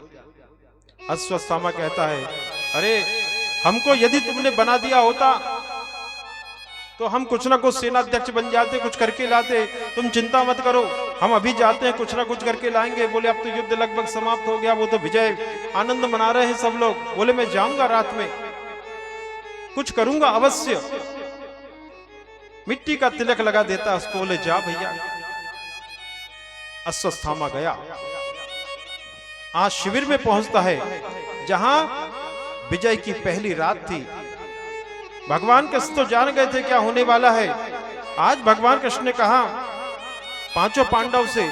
अश्वत्थामा कहता है, अरे हमको यदि तुमने बना दिया होता तो हम कुछ ना कुछ सेनाध्यक्ष बन जाते, कुछ करके लाते। तुम चिंता मत करो, हम अभी जाते हैं, कुछ ना कुछ करके लाएंगे। बोले अब तो युद्ध लगभग समाप्त हो गया, वो तो विजय आनंद मना रहे हैं सब लोग। बोले मैं जाऊंगा रात में, कुछ करूंगा अवश्य। मिट्टी का तिलक लगा देता उसको। बोले जा भैया। अश्वत्थामा गया। आज शिविर में पहुंचता है जहां विजय की पहली रात थी। भगवान कृष्ण तो जान गए थे क्या होने वाला है। आज भगवान कृष्ण ने कहा 5 पांडव से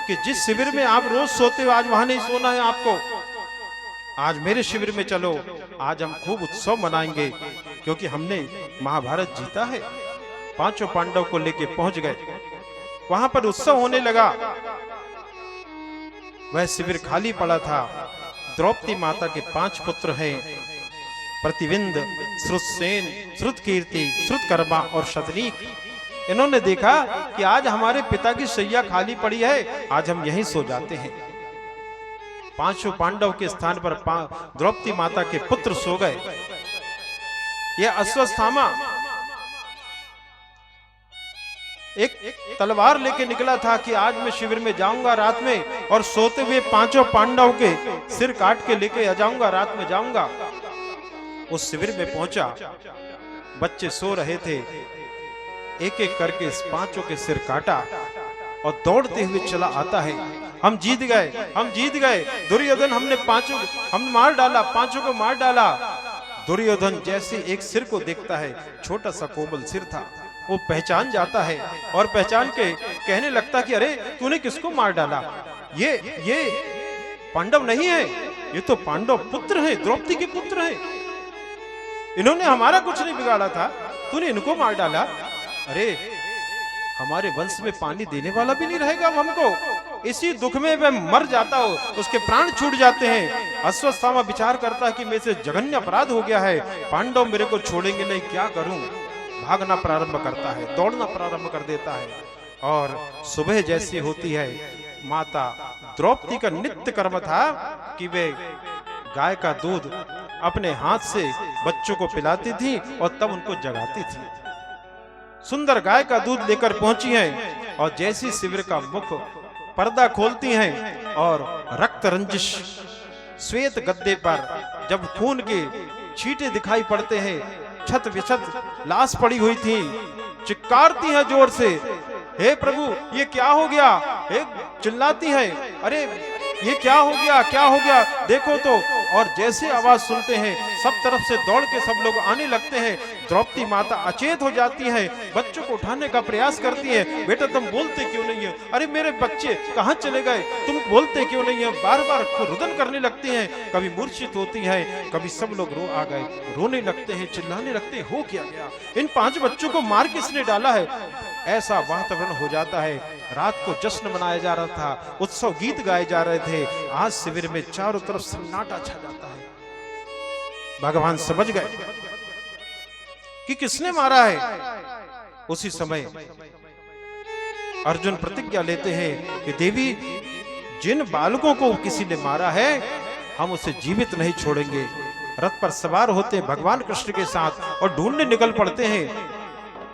कि जिस शिविर में आप रोज सोते हो आज वहां नहीं सोना है आपको। आज मेरे शिविर में चलो, आज हम खूब उत्सव मनाएंगे क्योंकि हमने महाभारत जीता है। 5 पांडव को लेके पहुंच गए। वहां पर उत्सव होने लगा। वह शिविर खाली पड़ा था। द्रौपदी माता के 5 पुत्र हैं, प्रतिविंद, श्रुतसेन, श्रुतकीर्ति, श्रुतकर्मा और शतनीक। इन्होंने देखा कि आज हमारे पिता की शैया खाली पड़ी है, आज हम यहीं सो जाते हैं। 5 पांडव के स्थान पर द्रौपदी माता के पुत्र सो गए। यह अश्वत्थामा एक तलवार लेके निकला था कि आज मैं शिविर में जाऊंगा रात में और सोते हुए 5 पांडव के सिर काट के लेके आ जाऊंगा, रात में जाऊंगा। उस शिविर में पहुंचा, बच्चे सो रहे थे। एक एक करके इस 5 के सिर काटा और दौड़ते हुए चला आता है। हम जीत गए, हम जीत गए। दुर्योधन हमने मार डाला, 5 को मार डाला। दुर्योधन जैसे एक सिर को देखता है, छोटा सा कोमल सिर था, वो पहचान जाता है और पहचान के कहने लगता कि अरे तूने किसको मार डाला। ये पांडव नहीं है, ये तो पांडव पुत्र है, द्रौपदी के पुत्र है। इन्होंने हमारा कुछ नहीं बिगाड़ा था, तूने इनको मार डाला। अरे हमारे वंश में पानी देने वाला भी नहीं रहेगा अब हमको। इसी दुख में वह मर जाता हो, उसके प्राण छूट जाते हैं। अश्वत्थामा विचार करता है कि मेरे से जघन्य अपराध हो गया है, पांडव मेरे को छोड़ेंगे नहीं, क्या करूं। भागना प्रारंभ करता है, दौड़ना प्रारंभ कर देता है। और सुबह जैसी होती है, माता द्रौपदी का नित्य कर्म था कि वे गाय का दूध अपने हाथ से बच्चों को पिलाती थी और तब उनको जगाती थी। सुंदर गाय का दूध लेकर पहुंची हैं और जैसी शिविर का मुख पर्दा खोलती हैं और रक्त रंजिश श्वेत गद्दे पर जब खून के छींटे दिखाई पड़ते हैं, छत विछत लाश पड़ी हुई थी, चिल्लाती हैं जोर से, हे प्रभु ये क्या हो गया। चिल्लाती हैं, अरे ये क्या हो गया, क्या हो गया, देखो तो। और जैसे आवाज सुनते हैं सब तरफ से दौड़ के सब लोग आने लगते हैं। द्रौपदी माता अचेत हो जाती है, बच्चों को उठाने का प्रयास करती है। बेटा तुम बोलते क्यों नहीं है, अरे मेरे बच्चे कहाँ चले गए, तुम बोलते क्यों नहीं है। बार बार रुदन करने लगती हैं, कभी मूर्छित होती है, कभी सब लोग रोने लगते हैं, चिल्लाने लगते हैं, हो क्या गया, इन 5 बच्चों को मार किसने डाला है। ऐसा वातावरण हो जाता है। रात को जश्न मनाया जा रहा था, उत्सव गीत गाए जा रहे थे। आज शिविर में चारों तरफ सन्नाटा छा जाता है। भगवान समझ गए कि किसने मारा है। उसी समय अर्जुन प्रतिज्ञा लेते हैं कि देवी जिन बालकों को किसी ने मारा है हम उसे जीवित नहीं छोड़ेंगे। रथ पर सवार होते हैं भगवान कृष्ण के साथ और ढूंढने निकल पड़ते हैं।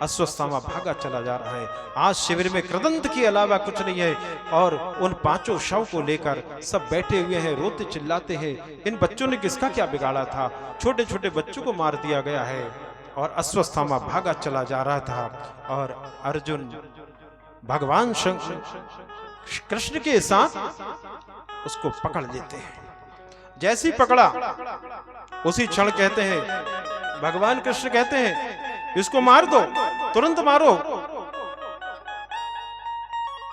अश्वत्थामा भागा चला जा रहा है। आज शिविर में कृदंत के अलावा कुछ नहीं है और उन 5 शव को लेकर सब बैठे हुए हैं, रोते चिल्लाते हैं। इन बच्चों ने किसका क्या बिगाड़ा था, छोटे छोटे बच्चों को मार दिया गया है। और अश्वत्थामा भागा चला जा रहा था और अर्जुन भगवान कृष्ण के साथ उसको पकड़ लेते हैं। जैसी पकड़ा उसी क्षण कहते हैं, भगवान कृष्ण कहते हैं इसको मार दो, तुरंत मारो,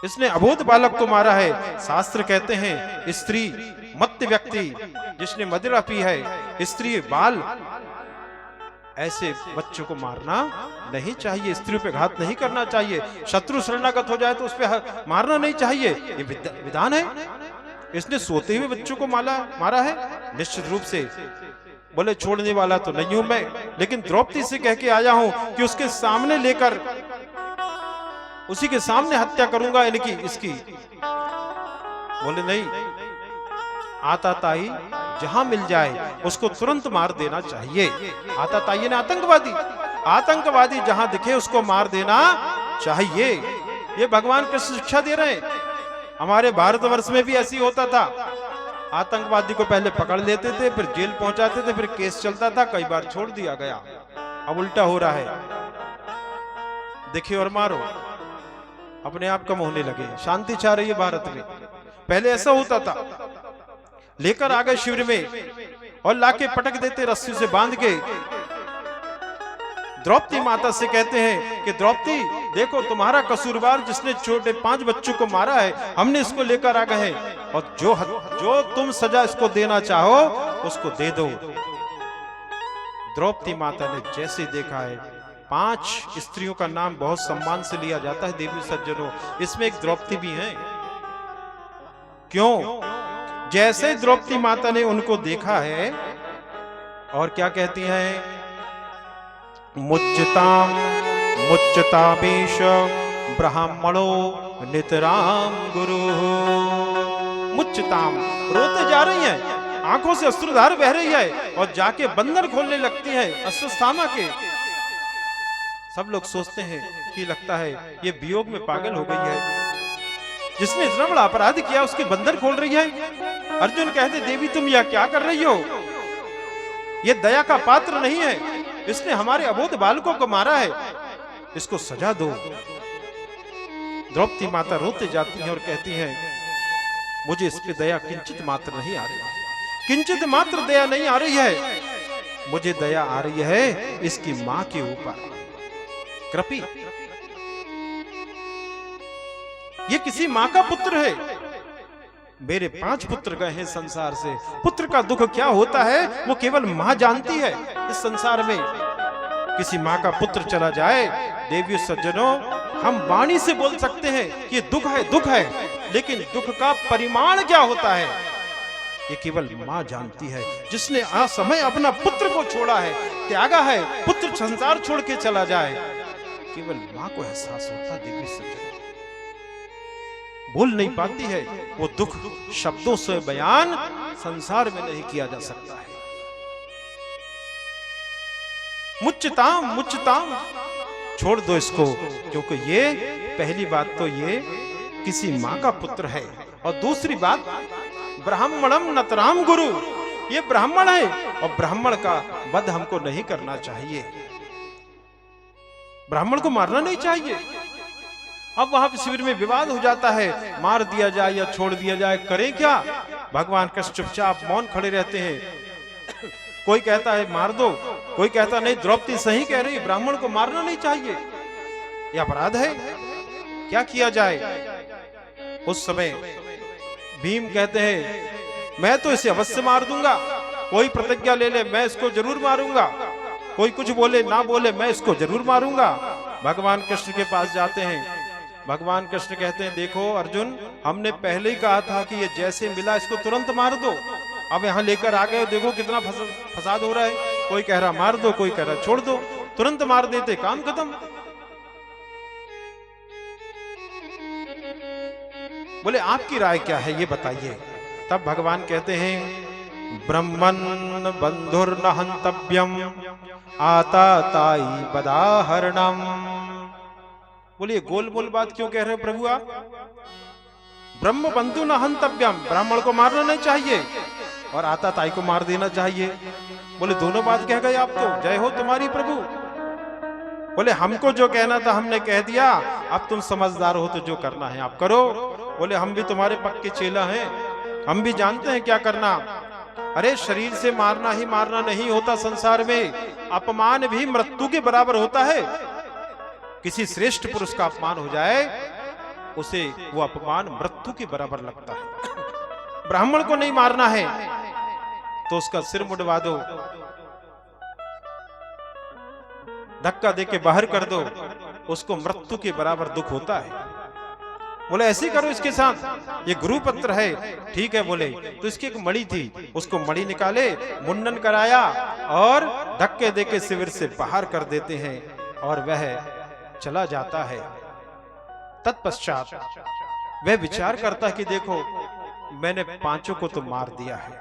इसने अबोध बालक को मारा है। शास्त्र कहते हैं स्त्री, मत्त व्यक्ति जिसने मदिरा पी है, स्त्री, बाल, ऐसे बच्चों को मारना नहीं चाहिए, स्त्रियों पे घात नहीं करना चाहिए। शत्रु शरणागत हो जाए तो उस पे मारना नहीं चाहिए, ये विधान है। इसने सोते हुए बच्चों को मारा है निश्चित रूप से। बोले छोड़ने वाला तो नहीं हूं मैं, लेकिन द्रौपदी से कह के आया हूं कि उसके सामने लेकर उसी के सामने हत्या करूंगा इनकी, इसकी। बोले नहीं, आताताई जहां मिल जाए उसको तुरंत मार देना चाहिए। आताताई ने आतंकवादी जहां दिखे उसको मार देना चाहिए। ये भगवान कृष्ण शिक्षा दे रहे हैं। हमारे भारतवर्ष में भी ऐसी होता था, आतंकवादी को पहले पकड़ लेते थे, फिर जेल पहुंचाते थे, फिर केस चलता था, कई बार छोड़ दिया गया। अब उल्टा हो रहा है, देखिए और मारो, अपने आप कम होने लगे। शांति चाह रही है भारत में। पहले ऐसा होता था, लेकर आ गए शिविर में और लाके पटक देते रस्सी से बांध के। द्रौपदी माता से कहते हैं कि द्रौपदी देखो, तुम्हारा कसूरवार जिसने छोटे 5 बच्चों को मारा है, हमने इसको लेकर आ गए हैं, और जो तुम सजा इसको देना चाहो उसको दे दो। द्रौपदी माता ने जैसे देखा है, 5 स्त्रियों का नाम बहुत सम्मान से लिया जाता है देवी सज्जनों, इसमें एक द्रौपदी भी है। क्यों? जैसे द्रौपदी माता ने उनको देखा है और क्या कहती हैं, मुच्यताम मुच्यतामेश ब्राह्मणो नितराम गुरु। मुच्यताम, रोते जा रही हैं, आंखों से अश्रुधार बह रही है और जाके बंधन खोलने लगती है अश्वत्थामा के। सब लोग सोचते हैं कि लगता है ये वियोग में पागल हो गई है, जिसने इतना बड़ा अपराध किया उसके बंधन खोल रही है। अर्जुन कहते, देवी तुम यह क्या कर रही हो, ये दया का पात्र नहीं है, इसने हमारे अबोध बालकों को मारा है, इसको सजा दो। द्रौपदी माता रोते जाती हैं और कहती हैं, मुझे इस पे दया किंचित मात्र नहीं आ रही है, किंचित मात्र दया नहीं आ रही है, मुझे दया आ रही है इसकी मां के ऊपर। कृपी, ये किसी मां का पुत्र है, मेरे 5 पुत्र गए हैं संसार से, पुत्र का दुख क्या होता है वो केवल मां जानती है। इस संसार में किसी मां का पुत्र चला जाए, देवी सज्जनों, हम वाणी से बोल सकते हैं कि दुख है, दुख है, लेकिन दुख का परिमाण क्या होता है ये केवल मां जानती है। जिसने असमय अपना पुत्र को छोड़ा है, त्यागा है, पुत्र संसार छोड़ के चला जाए, केवल मां को एहसास होता। देवी सज्जनों, बोल नहीं पाती है, वो दुख शब्दों से बयान संसार में नहीं किया जा सकता है। मुच्यताम मुच्यताम, छोड़ दो इसको, क्योंकि ये पहली बात तो ये किसी मां का पुत्र है, और दूसरी बात ब्राह्मणम नतराम गुरु, ये ब्राह्मण है और ब्राह्मण का वध हमको नहीं करना चाहिए, ब्राह्मण को मारना नहीं चाहिए। अब वहां शिविर में विवाद हो जाता है, मार दिया जाए या छोड़ दिया जाए, करें क्या? भगवान कृष्ण चुपचाप मौन खड़े रहते हैं। कोई कहता है मार दो, कोई कहता नहीं द्रौपदी सही कह रही, ब्राह्मण को मारना नहीं चाहिए, यह अपराध है, क्या किया जाए? उस समय भीम कहते हैं मैं तो इसे अवश्य मार दूंगा, कोई प्रतिज्ञा ले ले मैं इसको जरूर मारूंगा, कोई कुछ बोले ना बोले मैं इसको जरूर मारूंगा। भगवान कृष्ण के पास जाते हैं, भगवान कृष्ण कहते हैं देखो अर्जुन, हमने पहले ही कहा था कि ये जैसे मिला इसको तुरंत मार दो, अब यहां लेकर आ गए, देखो कितना फसाद हो रहा है, कोई कह रहा मार दो, कोई कह रहा छोड़ दो, तुरंत मार देते, काम खत्म। बोले आपकी राय क्या है ये बताइए। तब भगवान कहते हैं ब्रह्मन बंधुर न हंतव्यम आताताई बदाहरणम। बोलिए गोल मोल बात क्यों कह रहे हो प्रभु आप? ब्रह्म बंधु न हंतव्यम, ब्राह्मण को मारना नहीं चाहिए और आताताई को मार देना चाहिए। बोले दोनों बात कह गए आप तो, जय हो तुम्हारी प्रभु। बोले हमको जो कहना था हमने कह दिया, अब तुम समझदार हो तो जो करना है आप करो। बोले हम भी तुम्हारे पक्के चेला हैं, हम भी जानते हैं क्या करना। अरे शरीर से मारना ही मारना नहीं होता, संसार में अपमान भी मृत्यु के बराबर होता है। किसी श्रेष्ठ पुरुष का अपमान हो जाए, उसे वो अपमान मृत्यु के बराबर लगता है। ब्राह्मण को नहीं मारना है तो उसका सिर मुड़वा दो, धक्का देके बाहर कर दो, उसको मृत्यु के बराबर दुख होता है। बोले ऐसे करो इसके साथ, ये गुरु पत्र है, ठीक है। बोले तो इसकी एक मणि थी, उसको मणि निकाले, मुंडन कराया और धक्के देके शिविर से बाहर कर देते हैं और वह चला जाता है। तत्पश्चात वह विचार करता है कि देखो मैंने पांचों को तो मार दिया है,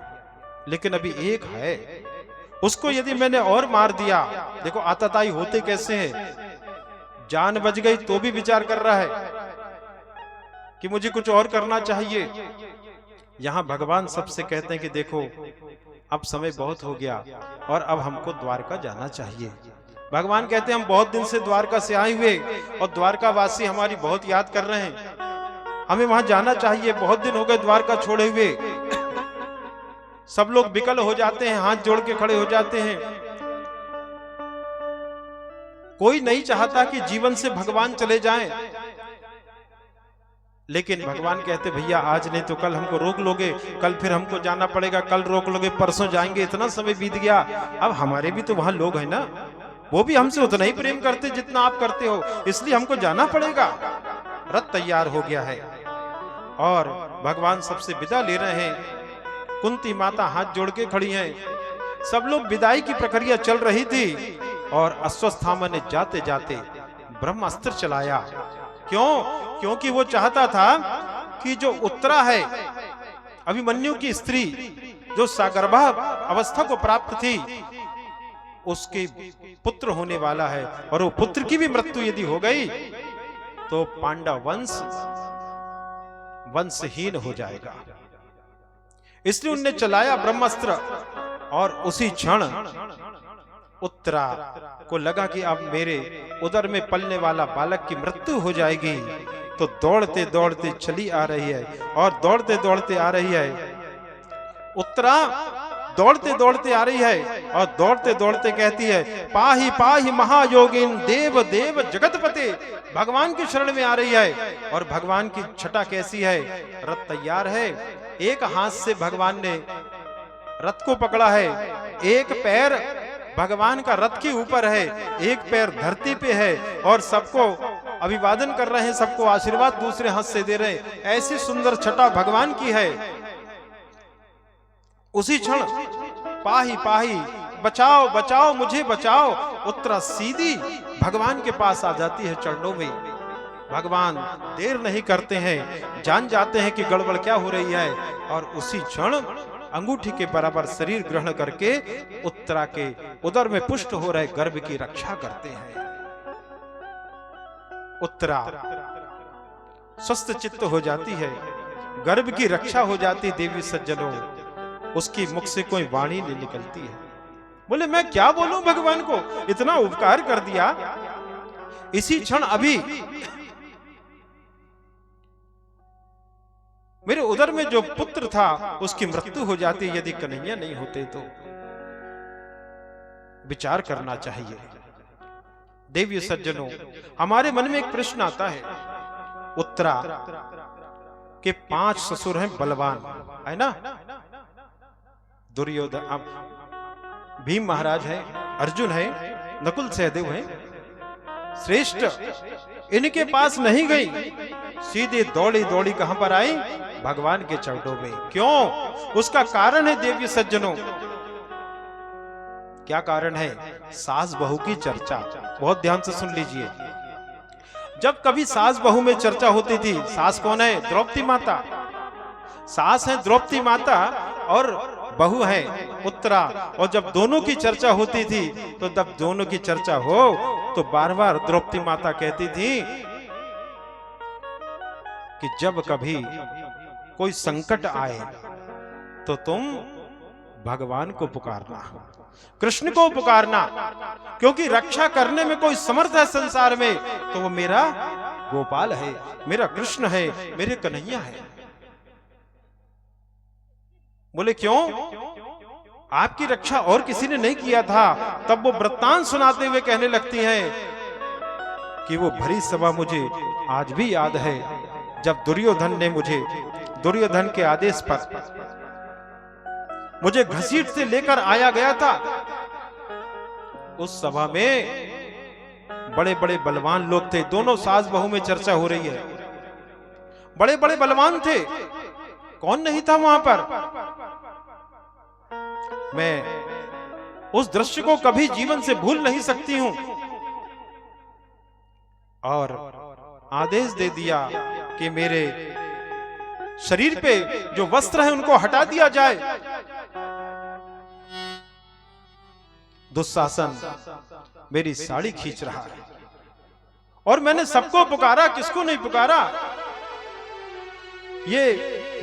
लेकिन अभी एक है, उसको यदि मैंने और मार दिया, देखो आतताई होते कैसे हैं, जान बच गई तो भी विचार कर रहा है कि मुझे कुछ और करना चाहिए। यहां भगवान सबसे कहते हैं कि देखो अब समय बहुत हो गया और अब हमको द्वारका जाना चाहिए। भगवान कहते हैं हम बहुत दिन से द्वारका से आए हुए और द्वारका वासी हमारी बहुत याद कर रहे हैं, हमें वहां जाना चाहिए, बहुत दिन हो गए द्वारका छोड़े हुए। सब लोग विकल हो जाते हैं, हाथ जोड़ के खड़े हो जाते हैं। कोई नहीं चाहता कि जीवन से भगवान चले जाएं, लेकिन भगवान कहते भैया आज नहीं तो कल हमको रोक लोगे, कल फिर हमको जाना पड़ेगा, कल रोक लोगे, परसों जाएंगे, इतना समय बीत गया। अब हमारे भी तो वहां लोग हैं ना, वो भी हमसे उतना ही प्रेम करते जितना आप करते हो, इसलिए हमको जाना पड़ेगा। रथ तैयार हो गया है और भगवान सबसे विदा ले रहे हैं। कुंती माता हाथ जोड़ के खड़ी हैं, सब लोग विदाई की प्रक्रिया चल रही थी और अश्वत्थामा ने जाते जाते ब्रह्मास्त्र चलाया। क्यों? क्योंकि वो चाहता था कि जो उत्तरा है, अभिमन्यु की स्त्री जो सगर्भा अवस्था को प्राप्त थी, उसके पुत्र होने वाला है और वो पुत्र की भी मृत्यु यदि हो गई तो पांडव वंश वंशहीन हो जाएगा। इसलिए उनने चलाया ब्रह्मास्त्र और उसी क्षण उत्तरा को लगा कि अब मेरे उदर में पलने वाला बालक की मृत्यु हो जाएगी, तो दौड़ते दौड़ते चली आ रही है और दौड़ते दौड़ते आ रही है। उत्तरा दौड़ते दौड़ते आ रही है और दौड़ते दौड़ते कहती है पाही पाही महायोगिन देव देव जगतपते, भगवान की शरण में आ रही है। और भगवान की छटा कैसी है, रथ तैयार है, एक हाथ से भगवान ने रथ को पकड़ा है, एक पैर भगवान का रथ के ऊपर है, एक पैर धरती पे है और सबको अभिवादन कर रहे हैं, सबको आशीर्वाद दूसरे हाथ से दे रहे हैं। ऐसी सुंदर छटा भगवान की है। उसी क्षण पाही पाही बचाओ बचाओ मुझे बचाओ, उत्तरा सीधी भगवान के पास आ जाती है चरणों में। भगवान देर नहीं करते हैं, जान जाते हैं कि गड़बड़ क्या हो रही है और उसी क्षण अंगूठी के बराबर शरीर ग्रहण करके उत्तरा के उदर में पुष्ट हो रहे गर्भ की रक्षा करते हैं। उत्तरा स्वस्थ चित्त हो जाती है, गर्भ की रक्षा हो जाती। देवी सज्जनों, उसकी मुख से कोई वाणी नहीं निकलती है। बोले मैं क्या बोलूं भगवान को, इतना उपकार कर दिया। इसी क्षण अभी मेरे उदर में जो पुत्र था उसकी मृत्यु हो जाती यदि कन्हैया नहीं होते तो। विचार करना चाहिए। देवी सज्जनों, हमारे मन में एक प्रश्न आता है, उत्तरा के 5 ससुर हैं बलवान, है ना? दुर्योधन, अब भीम महाराज है, अर्जुन है, नकुल सहदेव है, श्रेष्ठ इनके पास नहीं गई, सीधे दौड़ी दौड़ी कहां पर आई? भगवान के चरणों में। क्यों? उसका कारण है देवी सज्जनों। क्या कारण है? सास बहू की चर्चा। बहुत ध्यान से सुन लीजिए। जब कभी सास बहू में चर्चा होती थी, सास कौन है? द्रौपदी माता। सास है द्रौपदी माता और बहू है उत्तरा। और जब दोनों की चर्चा होती थी तो जब दोनों की चर्चा हो तो बार बार द्रौपदी माता कहती थी कि जब कभी कोई संकट आए तो तुम भगवान को पुकारना, कृष्ण को पुकारना, क्योंकि रक्षा करने में कोई समर्थ है संसार में तो वो मेरा गोपाल है, मेरा कृष्ण है, मेरे कन्हैया है। बोले क्यों? आपकी रक्षा और किसी ने नहीं किया था। तब वो वृत्तांत सुनाते हुए कहने लगती हैं कि वो भरी सभा मुझे आज भी याद है, जब दुर्योधन ने दुर्योधन के आदेश पर मुझे घसीट से लेकर आया गया था। उस सभा में बड़े बड़े बलवान लोग थे, दोनों सास बहू में चर्चा हो रही है, बड़े बड़े बलवान थे, कौन नहीं था वहां पर। मैं उस दृश्य को कभी जीवन से भूल नहीं सकती हूं और आदेश दे दिया कि मेरे शरीर पे जो वस्त्र है उनको हटा दिया जाए। दुशासन मेरी साड़ी खींच रहा है और मैंने सबको पुकारा, किसको नहीं पुकारा। ये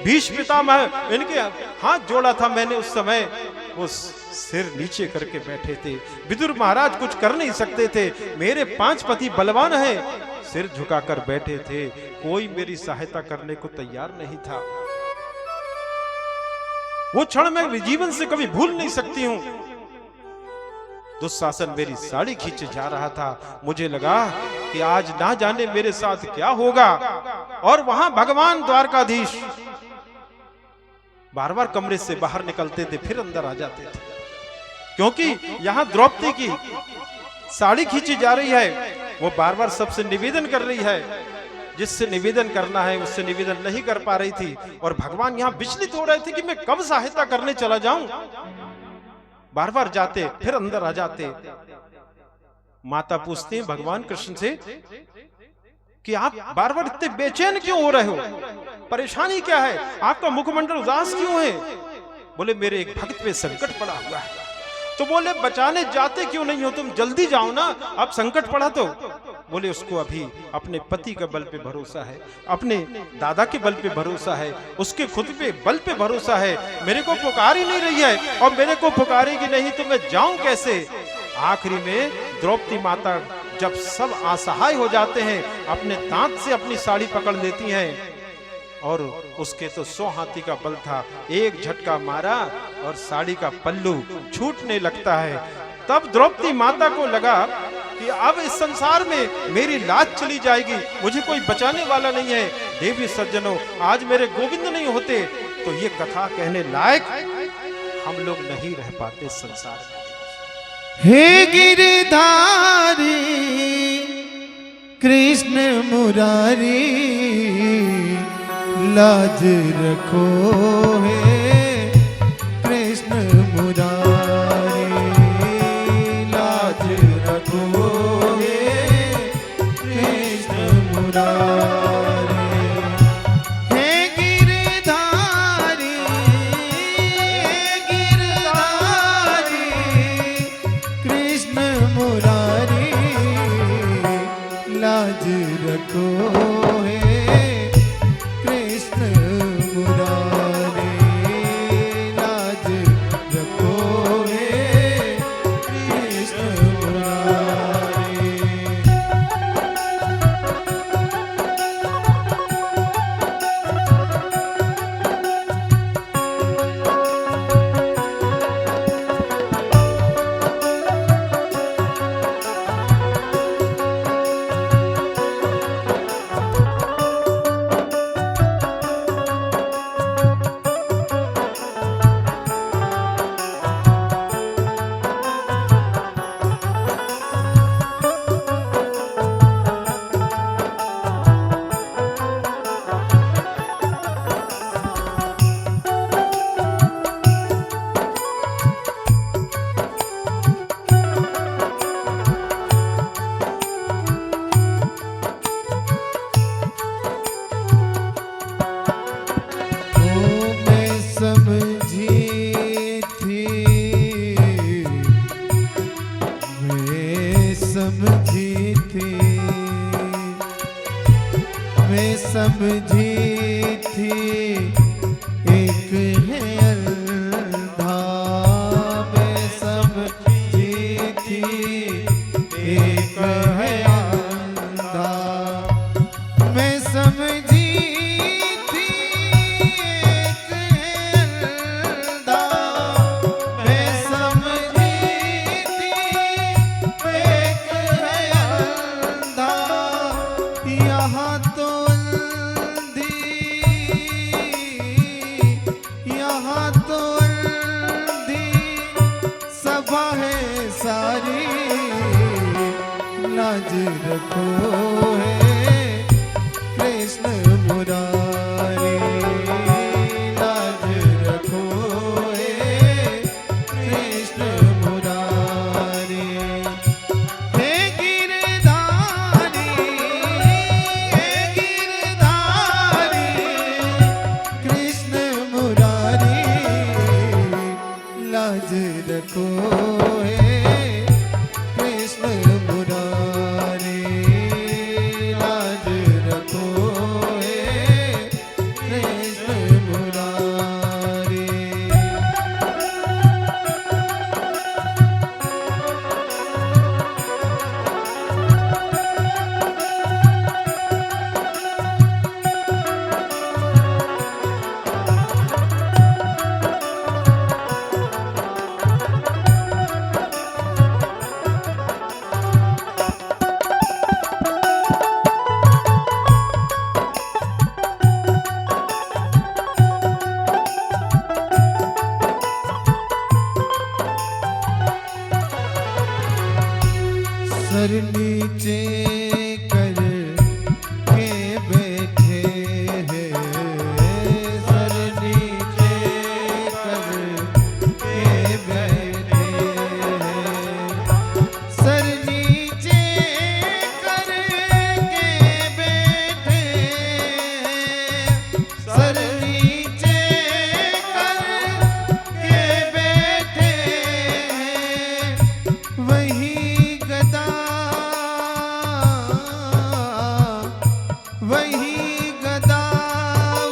भीष्म पितामह, इनके हाथ जोड़ा था मैंने उस समय, वो सिर नीचे करके बैठे थे। विदुर महाराज कुछ कर नहीं सकते थे, मेरे 5 पति बलवान हैं, सिर झुकाकर बैठे थे, कोई मेरी सहायता करने को तैयार नहीं था। वो क्षण मैं जीवन से कभी भूल नहीं सकती हूं। दुशासन मेरी साड़ी खींचे जा रहा था, मुझे लगा कि आज ना जाने मेरे साथ क्या होगा। और वहां भगवान द्वारकाधीश बार बार कमरे से बाहर निकलते थे, फिर अंदर आ जाते थे, क्योंकि यहां द्रौपदी की साड़ी खींची जा रही है। वो बार बार सबसे निवेदन कर रही है, जिससे निवेदन करना है उससे निवेदन नहीं कर पा रही थी। और भगवान यहां विचलित हो रहे थे कि मैं कब सहायता करने चला जाऊं। बार बार जाते, फिर अंदर आ जाते। माता पूछती हैं भगवान कृष्ण से कि आप बार बार इतने बेचैन क्यों हो रहे हो, परेशानी क्या है, आपका मुखमंडल उदास क्यों है। बोले मेरे एक भक्त पे संकट पड़ा हुआ है। तो बोले बचाने जाते क्यों नहीं हो, तुम जल्दी जाओ ना, अब संकट पड़ा तो। बोले उसको अभी अपने पति के बल पे भरोसा है, अपने दादा के बल पे भरोसा है, उसके खुद पे बल पे भरोसा है, मेरे को पुकार ही नहीं रही है, और मेरे को पुकारेगी नहीं तो मैं जाऊं कैसे। आखिरी में द्रौपदी माता जब सब असहाय हो जाते हैं, अपने दांत से अपनी साड़ी पकड़ लेती हैं, और उसके तो 100 हाथी का बल था, एक झटका मारा और साड़ी का पल्लू छूटने लगता है। तब द्रौपदी माता को लगा कि अब इस संसार में मेरी लाज चली जाएगी, मुझे कोई बचाने वाला नहीं है। देवी सज्जनों, आज मेरे गोविंद नहीं होते तो ये कथा कहने लायक हम लोग नहीं रह पाते संसार में। हे गिरधारी कृष्ण मुरारी, लाज रखो हे कृष्ण मुरारी, लाज रखो हे कृष्ण मुरारी। हे गिरधारी कृष्ण मुरारी, लाज रखो हे कृष्ण मुरारी, लाज रखो हे कृष्ण मुरारी। समझी थी एक है अल्लाह समझी थी एक है अंधा, मैं समझी थी एक है अंधा, यहाँ तो अंधी, यहाँ तो अंधी सभा है सारी, लाज रखो है कृष्ण मुरारी, लाज रखो है कृष्ण मुरारी। हे गिरधारी, हे गिरधारी कृष्ण मुरारी, लाज रखो है कृष्ण मुरारी, लाज रखो है कृष्ण मुरारी। सर नीचे कर के बैठे हैं, सर नीचे कर के बैठे हैं, सर नीचे कर के बैठे हैं, सर नीचे कर के बैठे हैं, वही गदा, वही गदा,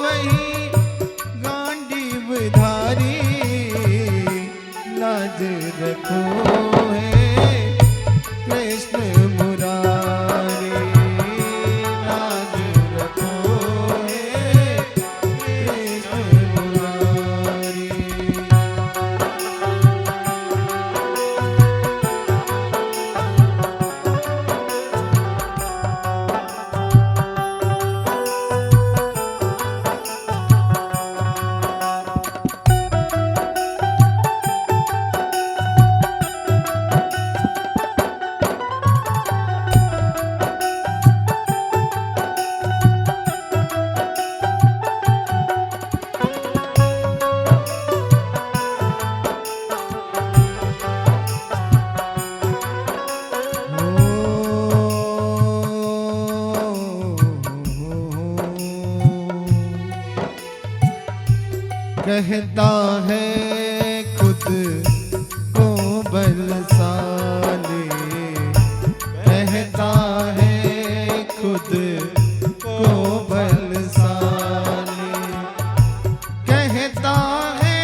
वही गांडीवधारी, लाज रखो है कृष्ण मुरारी, लाज रखो है कृष्ण मुरारी। कहता है खुद को बलशाली, कहता है खुद को बलशाली, कहता है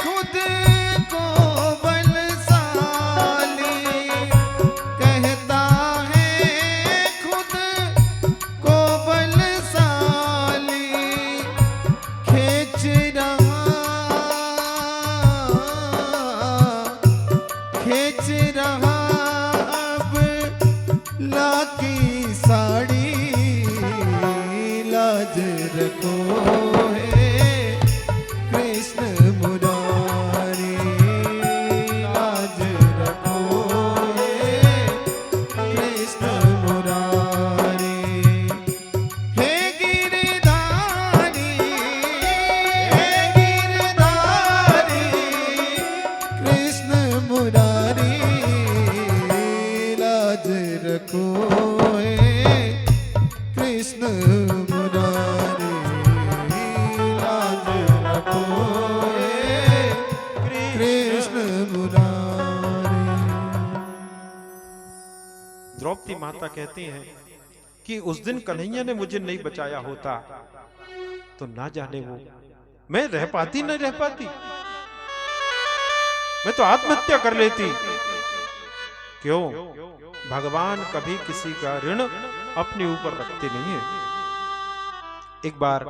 खुद को बलशाली, कहता है खुद को बलशाली, खींच रहा अब लाकी साड़ी, लाज रखो है कृष्ण मुरारी, लाज रखो है कृष्ण मुरारी। हे गिरधारी, हे गिरधारी कृष्ण मुरारी, लाज रखो है कृष्ण मुरारी, लाज रखो है कृष्ण मुरारी। द्रौपदी माता कहती हैं कि उस दिन कन्हैया ने मुझे नहीं बचाया होता तो ना जाने वो मैं रह पाती न रह पाती, मैं तो आत्महत्या कर लेती। क्यों? भगवान कभी किसी का ऋण अपने ऊपर रखते नहीं है। एक बार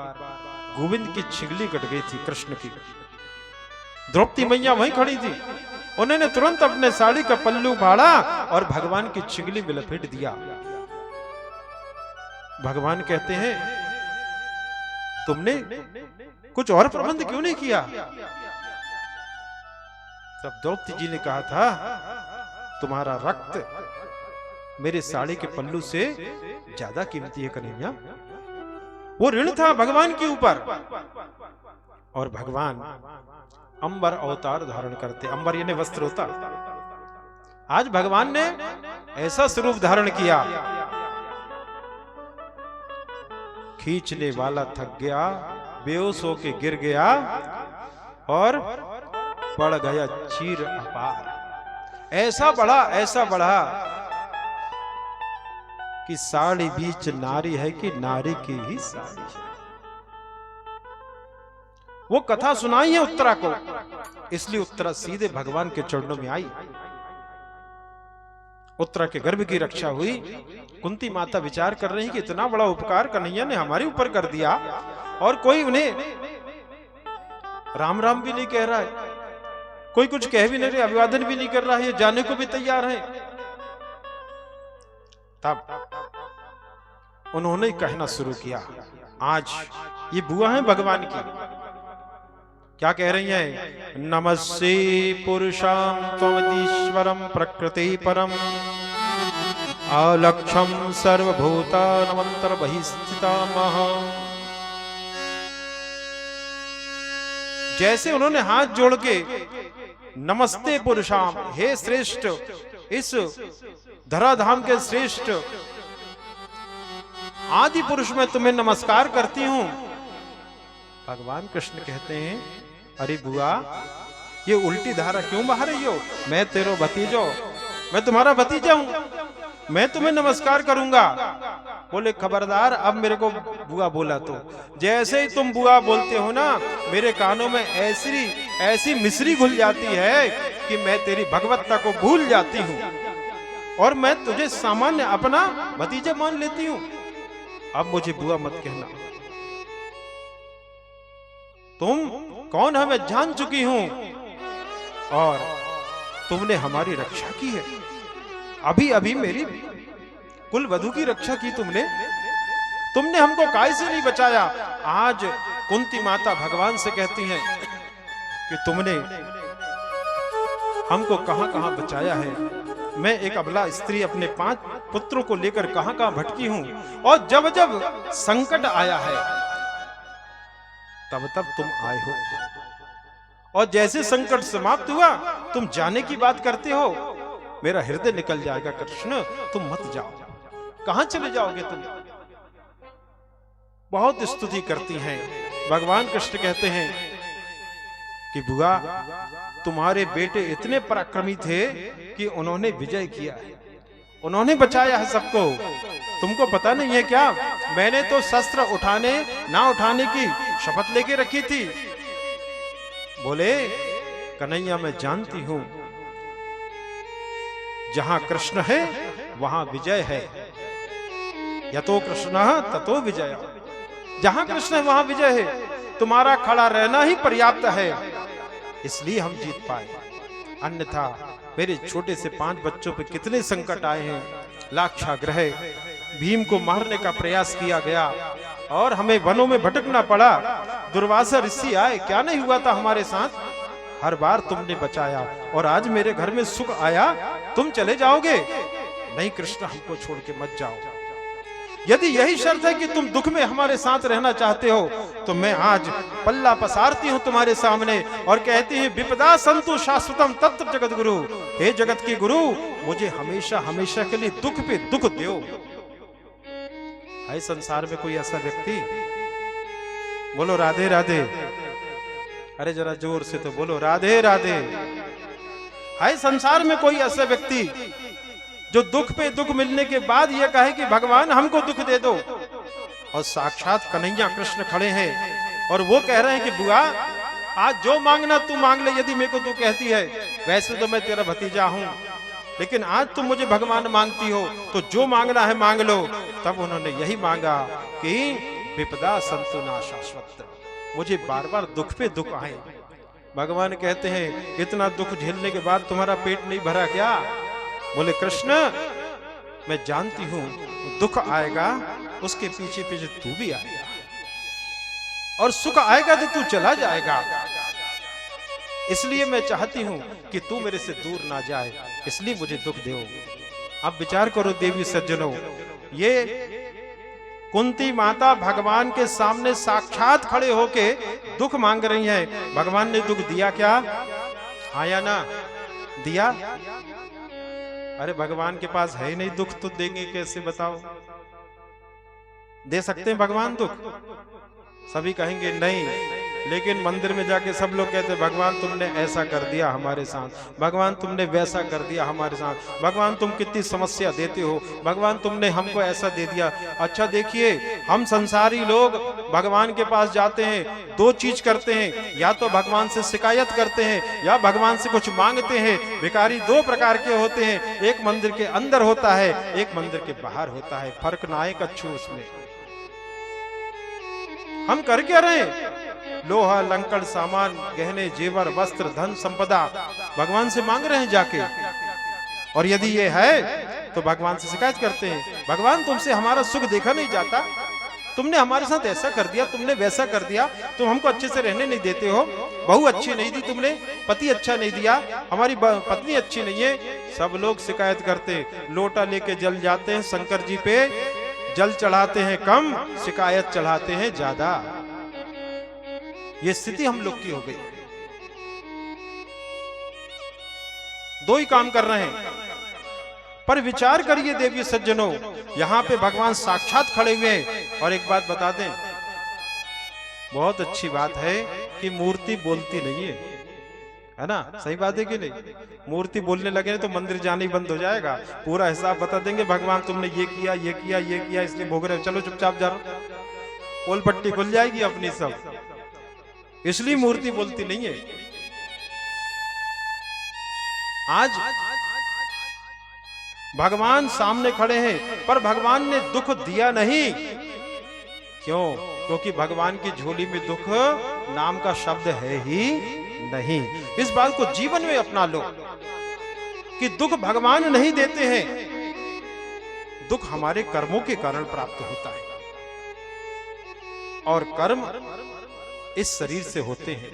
गोविंद की छिगली कट गई थी कृष्ण की। द्रौपदी मैया वहीं खड़ी थी, उन्होंने तुरंत अपने साड़ी का पल्लू फाड़ा और भगवान की छिगली में लपेट दिया। भगवान कहते हैं तुमने कुछ और प्रबंध क्यों नहीं किया? तब द्रौपदी जी ने कहा था तुम्हारा रक्त मेरे साड़ी के पल्लू से ज्यादा कीमती है कन्हैया। वो ऋण था भगवान के ऊपर। और भगवान अंबर अवतार धारण करते, अंबर यानी वस्त्र होता। आज भगवान ने ऐसा स्वरूप धारण किया, खींचने वाला थक गया, बेहोश होके गिर गया और पड़ गया चीर अपार। ऐसा बढ़ा कि साड़ी बीच नारी है कि नारी की ही साड़ी है। वो कथा सुनाई है उत्तरा को, इसलिए उत्तरा सीधे भगवान के चरणों में आई। उत्तरा के गर्भ की रक्षा हुई। कुंती माता विचार कर रही कि इतना बड़ा उपकार कन्हैया ने हमारे ऊपर कर दिया और कोई उन्हें राम राम भी नहीं कह रहा है, कोई कुछ कह भी नहीं रहे, अभिवादन भी नहीं कर रहा है, ये जाने को भी तैयार है। तब उन्होंने कहना शुरू किया, आज ये बुआ है भगवान की। क्या कह रही हैं? नमस्ते पुरुषां त्वमदीश्वरं प्रकृति परम अलक्षम सर्वभूतानमंतर बहिस्थितामः। जैसे उन्होंने हाथ जोड़ के नमस्ते पुरुषाम, हे श्रेष्ठ, इस धराधाम के श्रेष्ठ आदि पुरुष में तुम्हें नमस्कार करती हूं। भगवान कृष्ण कहते हैं अरे बुआ ये उल्टी धारा क्यों बहा रही हो? मैं तेरो भतीजो, मैं तुम्हारा भतीजा हूं, मैं तुम्हें नमस्कार करूंगा। बोले खबरदार, अब मेरे को बुआ बोला तो जैसे ही तुम बुआ बोलते हो ना, मेरे कानों में ऐसी मिश्री घुल जाती है कि मैं तेरी भगवत्ता को भूल जाती हूं और मैं तुझे सामान्य अपना भतीजा मान लेती हूं। अब मुझे बुआ मत कहना। तुम कौन है मैं जान चुकी हूं और तुमने हमारी रक्षा की है। अभी अभी मेरी कुल वधू की रक्षा की तुमने हमको काय से नहीं बचाया। आज कुंती माता भगवान से कहती हैं कि तुमने हमको कहां कहां बचाया है। मैं एक अबला स्त्री अपने 5 पुत्रों को लेकर कहां कहां भटकी हूं और जब जब संकट आया है तब तब तुम आए हो और जैसे संकट समाप्त हुआ तुम जाने की बात करते हो। मेरा हृदय निकल जाएगा कृष्ण, तुम मत जाओ। कहां चले जाओगे तुम? बहुत स्तुति करती हैं। भगवान कृष्ण कहते हैं कि बुआ तुम्हारे बेटे इतने पराक्रमी थे कि उन्होंने विजय किया है, उन्होंने बचाया है सबको। तुमको पता नहीं है क्या? मैंने तो शस्त्र उठाने ना उठाने की शपथ लेके रखी थी। बोले कन्हैया मैं जानती हूं जहां कृष्ण है वहां विजय है। यतो कृष्ण ततो विजय। जहां कृष्ण है वहां विजय है। तुम्हारा खड़ा रहना ही पर्याप्त है, इसलिए हम जीत पाए। अन्यथा मेरे छोटे से 5 बच्चों पे कितने संकट आए हैं। लाक्षागृह, भीम को मारने का प्रयास किया गया और हमें वनों में भटकना पड़ा। दुर्वासा ऋषि आए, क्या नहीं हुआ था हमारे साथ। हर बार तुमने बचाया और आज मेरे घर में सुख आया, तुम चले जाओगे? नहीं कृष्ण, हमको छोड़ के मत जाओ। यदि यही शर्त है कि तुम दुख में हमारे साथ रहना चाहते हो तो मैं आज पल्ला पसारती हूं तुम्हारे सामने और कहती हूं विपदा संतु शाश्वतम तत्व जगत गुरु। हे जगत के गुरु, मुझे हमेशा हमेशा के लिए दुख पे दुख दो। है संसार में कोई ऐसा व्यक्ति? बोलो राधे राधे। अरे जरा जोर से तो बोलो राधे राधे। है संसार में कोई ऐसा व्यक्ति जो दुख पे दुख मिलने के बाद यह कहे कि भगवान हमको दुख दे दो? और साक्षात कन्हैया कृष्ण खड़े हैं और वो कह रहे हैं कि बुआ आज जो मांगना तू मांग ले। यदि मेरे को तू कहती है, वैसे तो मैं तेरा भतीजा हूं, लेकिन आज तुम मुझे भगवान मांगती हो तो जो मांगना है मांग लो। तब उन्होंने यही मांगा कि विपदा संतु ना शाश्वत। मुझे बार बार दुख पे दुख आए। भगवान कहते हैं इतना दुख झेलने के बाद तुम्हारा पेट नहीं भरा क्या? बोले कृष्ण मैं जानती हूं दुख आएगा उसके पीछे पीछे तू भी आएगा, और सुख आएगा तो तू चला जाएगा। इसलिए मैं चाहती हूं कि तू मेरे से दूर ना जाए, इसलिए मुझे दुख दो। अब विचार करो देवी सज्जनों, ये कुंती माता भगवान के सामने साक्षात खड़े होके दुख मांग रही हैं। भगवान ने दुख दिया क्या? हाँ या ना? दिया? अरे भगवान के पास है ही नहीं दुख, तो देंगे कैसे बताओ? दे सकते हैं भगवान दुख? सभी कहेंगे नहीं, लेकिन मंदिर में जाके सब लोग कहते भगवान तुमने ऐसा कर दिया हमारे साथ, भगवान तुमने वैसा कर दिया हमारे साथ, भगवान तुम कितनी समस्या देते हो, भगवान तुमने हमको ऐसा दे दिया। अच्छा देखिए, हम संसारी लोग भगवान के पास जाते हैं, दो चीज करते हैं, या तो भगवान से शिकायत करते हैं या भगवान से कुछ मांगते हैं। भिखारी दो प्रकार के होते हैं, एक मंदिर के अंदर होता है, एक मंदिर के बाहर होता है। फर्क ना आए कच्छू उसमें। हम कर क्या रहे हैं? लोहा लंकड़ सामान, गहने जेवर वस्त्र धन संपदा भगवान से मांग रहे हैं जाके, और यदि ये है तो भगवान से शिकायत करते हैं, भगवान तुमसे हमारा सुख देखा नहीं जाता, तुमने हमारे साथ ऐसा कर दिया, तुमने वैसा कर दिया, तुम हमको अच्छे से रहने नहीं देते हो, बहू अच्छी नहीं दी तुमने, पति अच्छा नहीं दिया, हमारी पत्नी अच्छी नहीं है। सब लोग शिकायत करते, लोटा लेके जल जाते हैं शंकर जी पे, जल चढ़ाते हैं कम, शिकायत चढ़ाते हैं ज्यादा। ये स्थिति हम लोग की हो गई। दो ही काम कर रहे हैं। पर विचार करिए देवी सज्जनों, यहां पे भगवान साक्षात खड़े हुए हैं। और एक बात बता दें, बहुत अच्छी बात है कि मूर्ति बोलती नहीं है ना? सही बात है कि नहीं? मूर्ति बोलने लगे तो मंदिर जाना ही बंद हो जाएगा। पूरा हिसाब बता देंगे, भगवान तुमने ये किया ये किया ये किया, इसलिए भोग रहे हो, चलो चुपचाप जा रहा। पोल पट्टी खुल जाएगी अपनी सब। इसलिए मूर्ति बोलती नहीं है। आज भगवान सामने खड़े हैं, पर भगवान ने दुख दिया नहीं। क्यों? क्योंकि भगवान की झोली में दुख नाम का शब्द है ही नहीं। इस बात को जीवन में अपना लो कि दुख भगवान नहीं देते हैं, दुख हमारे कर्मों के कारण प्राप्त होता है, और कर्म इस शरीर से होते हैं,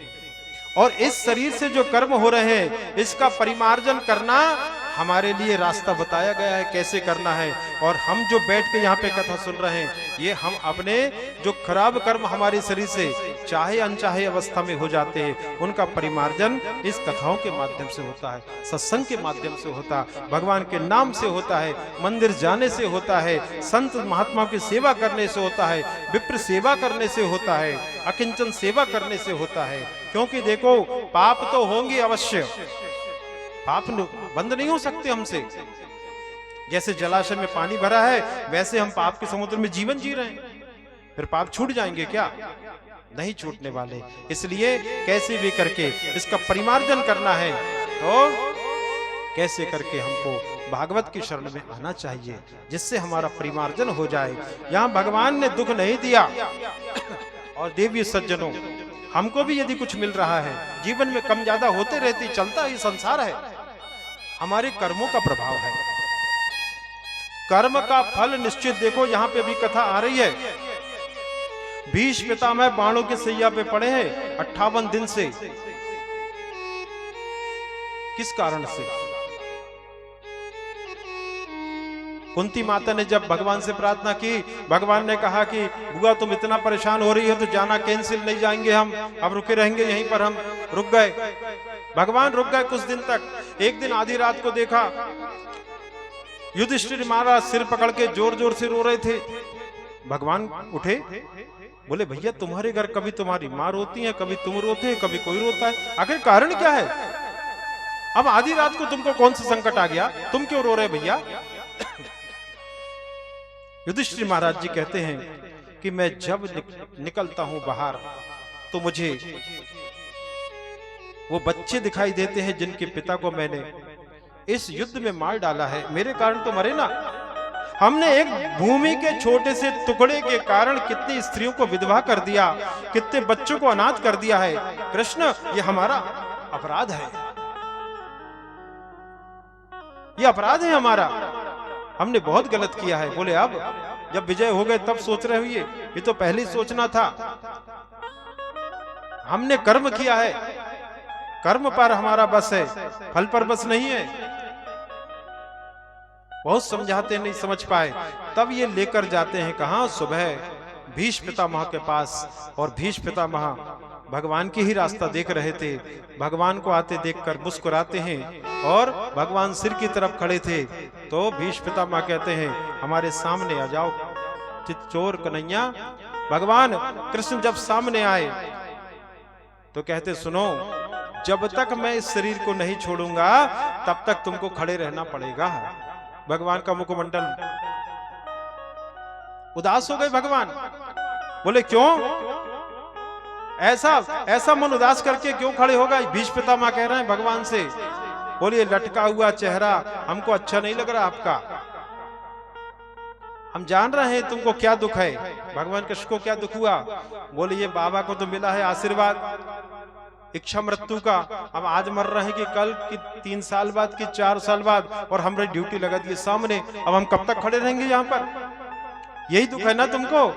और इस शरीर से जो कर्म हो रहे हैं इसका परिमार्जन करना हमारे लिए रास्ता बताया गया है कैसे करना है। और हम जो बैठ के यहाँ पे कथा सुन रहे हैं, ये हम अपने जो खराब कर्म हमारे शरीर से चाहे अनचाहे अवस्था में हो जाते हैं, उनका परिमार्जन इस कथाओं के माध्यम से होता है, सत्संग के माध्यम से होता है, भगवान के नाम से होता है, मंदिर जाने से होता है, संत महात्मा की सेवा करने से होता है, विप्र सेवा करने से होता है, अकिंचन सेवा करने से होता है। क्योंकि देखो, पाप तो होंगे अवश्य, पाप बंद नहीं हो सकते हमसे। जैसे जलाशय में पानी भरा है, वैसे हम पाप के समुद्र में जीवन जी रहे हैं, फिर पाप छूट जाएंगे क्या? नहीं छूटने वाले। इसलिए कैसे भी करके इसका परिमार्जन करना है, तो कैसे करके हमको भागवत की शरण में आना चाहिए, जिससे हमारा परिमार्जन हो जाए। यहां भगवान ने दुख नहीं दिया। और देवी सज्जनों, हमको भी यदि कुछ मिल रहा है, जीवन में कम ज्यादा होते रहती, चलता ही संसार है, हमारे कर्मों का प्रभाव है। कर्म का फल निश्चित। देखो यहां पे भी कथा आ रही है, भीष्म पितामह बाणों के सैया पे पड़े हैं 58 दिन से। किस कारण से? कुंती माता ने जब भगवान से प्रार्थना की, भगवान ने कहा कि बुआ तुम इतना परेशान हो रही हो तो जाना कैंसिल, नहीं जाएंगे हम, अब रुके रहेंगे यहीं पर। हम रुक गए, भगवान रुक गए कुछ दिन तक। एक दिन आधी रात को देखा, युधिष्ठिर महाराज सिर पकड़ के जोर जोर से रो रहे थे। भगवान उठे, बोले भैया तुम्हारे घर कभी तुम्हारी माँ रोती है, कभी तुम रोते हैं, कभी कोई रोता है, आखिर कारण क्या है? अब आधी रात को तुमको कौन सा संकट आ गया, तुम क्यों रो रहे भैया? युधिष्ठिर महाराज जी कहते हैं कि मैं जब निकलता हूं बाहर तो मुझे वो बच्चे दिखाई देते हैं जिनके पिता को मैंने इस युद्ध में मार डाला है, मेरे कारण तो मरे ना। हमने एक भूमि के छोटे से टुकड़े के कारण कितनी स्त्रियों को विधवा कर दिया, कितने बच्चों को अनाथ कर दिया है। कृष्ण, ये हमारा अपराध है, ये अपराध है हमारा, हमने बहुत गलत किया है। बोले अब जब विजय हो गए तब सोच रहे हुए, ये तो पहले ही सोचना था। हमने कर्म किया है, कर्म पर हमारा बस है, फल पर बस नहीं है। बहुत समझाते नहीं समझ पाए, तब ये लेकर जाते हैं कहां, सुबह भीष्म पितामह के पास। और भीष्म पितामह भगवान की ही रास्ता देख रहे थे, भगवान को आते देखकर मुस्कुराते हैं और भगवान सिर की तरफ खड़े थे। तो भीष्म पितामह कहते हैं, हमारे सामने आ जाओ चित्चोर कन्हैया। भगवान कृष्ण जब सामने आए तो कहते, सुनो, जब तक मैं इस शरीर को नहीं छोड़ूंगा तब तक तुमको खड़े रहना पड़ेगा। भगवान का मुखमंडल उदास हो गए। भगवान बोले, क्यों ऐसा मन उदास करके क्यों खड़े हो गए? भीष्म पितामह कह रहे हैं भगवान से, बोलिए लटका हुआ चेहरा हमको अच्छा नहीं लग रहा आपका, हम जान रहे हैं तुमको क्या दुख है। भगवान कृष्ण को क्या दुख हुआ? बोले, ये बाबा को तो मिला है आशीर्वाद इच्छा मृत्यु का, अब आज मर रहे हैं कि कल कि 3 साल बाद कि 4 साल बाद, और हमारी ड्यूटी लगा दी सामने, अब हम कब तक खड़े रहेंगे यहाँ पर? यही दुख है ना तुमको?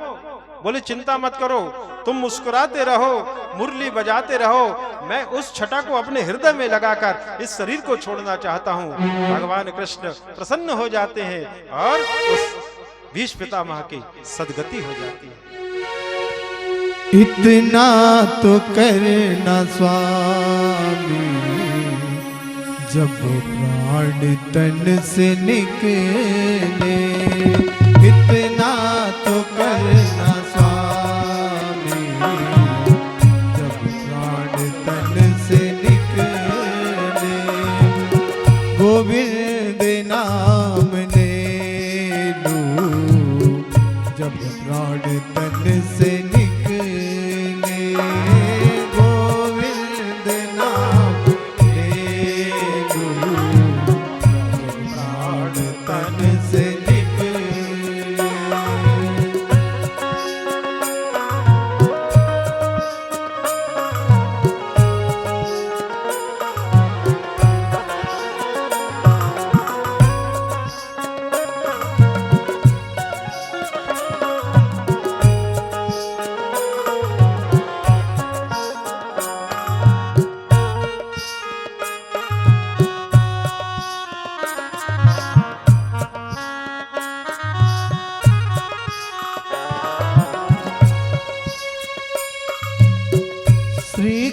बोले, चिंता मत करो, तुम मुस्कुराते रहो, मुरली बजाते रहो, मैं उस छटा को अपने हृदय में लगाकर इस शरीर को छोड़ना चाहता हूँ। भगवान कृष्ण प्रसन्न हो जाते हैं और उस भीष्म पितामह की सदगति हो जाती है। इतना तो करना स्वामी, जब प्राण तन से निकले। इतना तो करना स्वामी, जब प्राण तन से निकले। गोविंद नाम ले लूं, जब प्राण तन से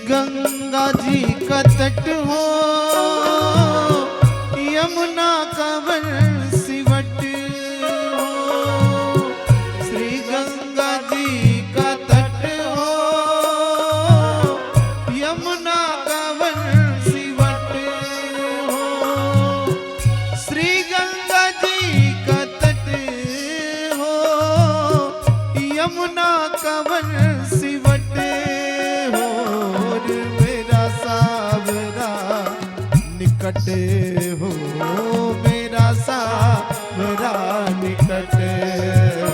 गंगा जी का तट हो, यमुना का वन सिवट हो। श्री गंगा जी का तट हो, यमुना का वन सिवट हो। श्री गंगा जी का तट हो, यमुना का वन सिवट निकट हो, मेरा सावरा निकट हो।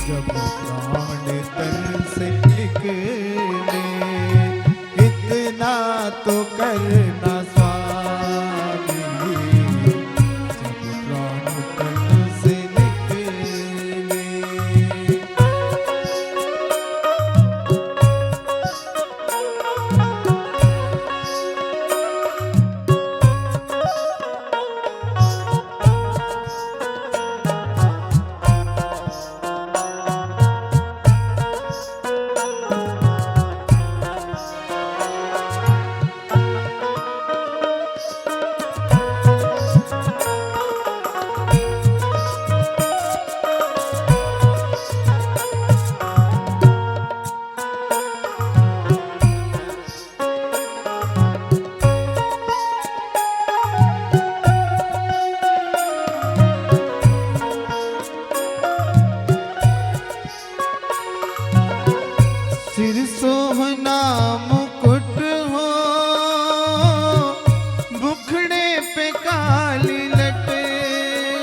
जब प्राण तन से निकले, इतना तो करना स्वामी, जब प्राण तन से निकले। सिर सोहना मुकुट हो, बुखड़े पे काली लटे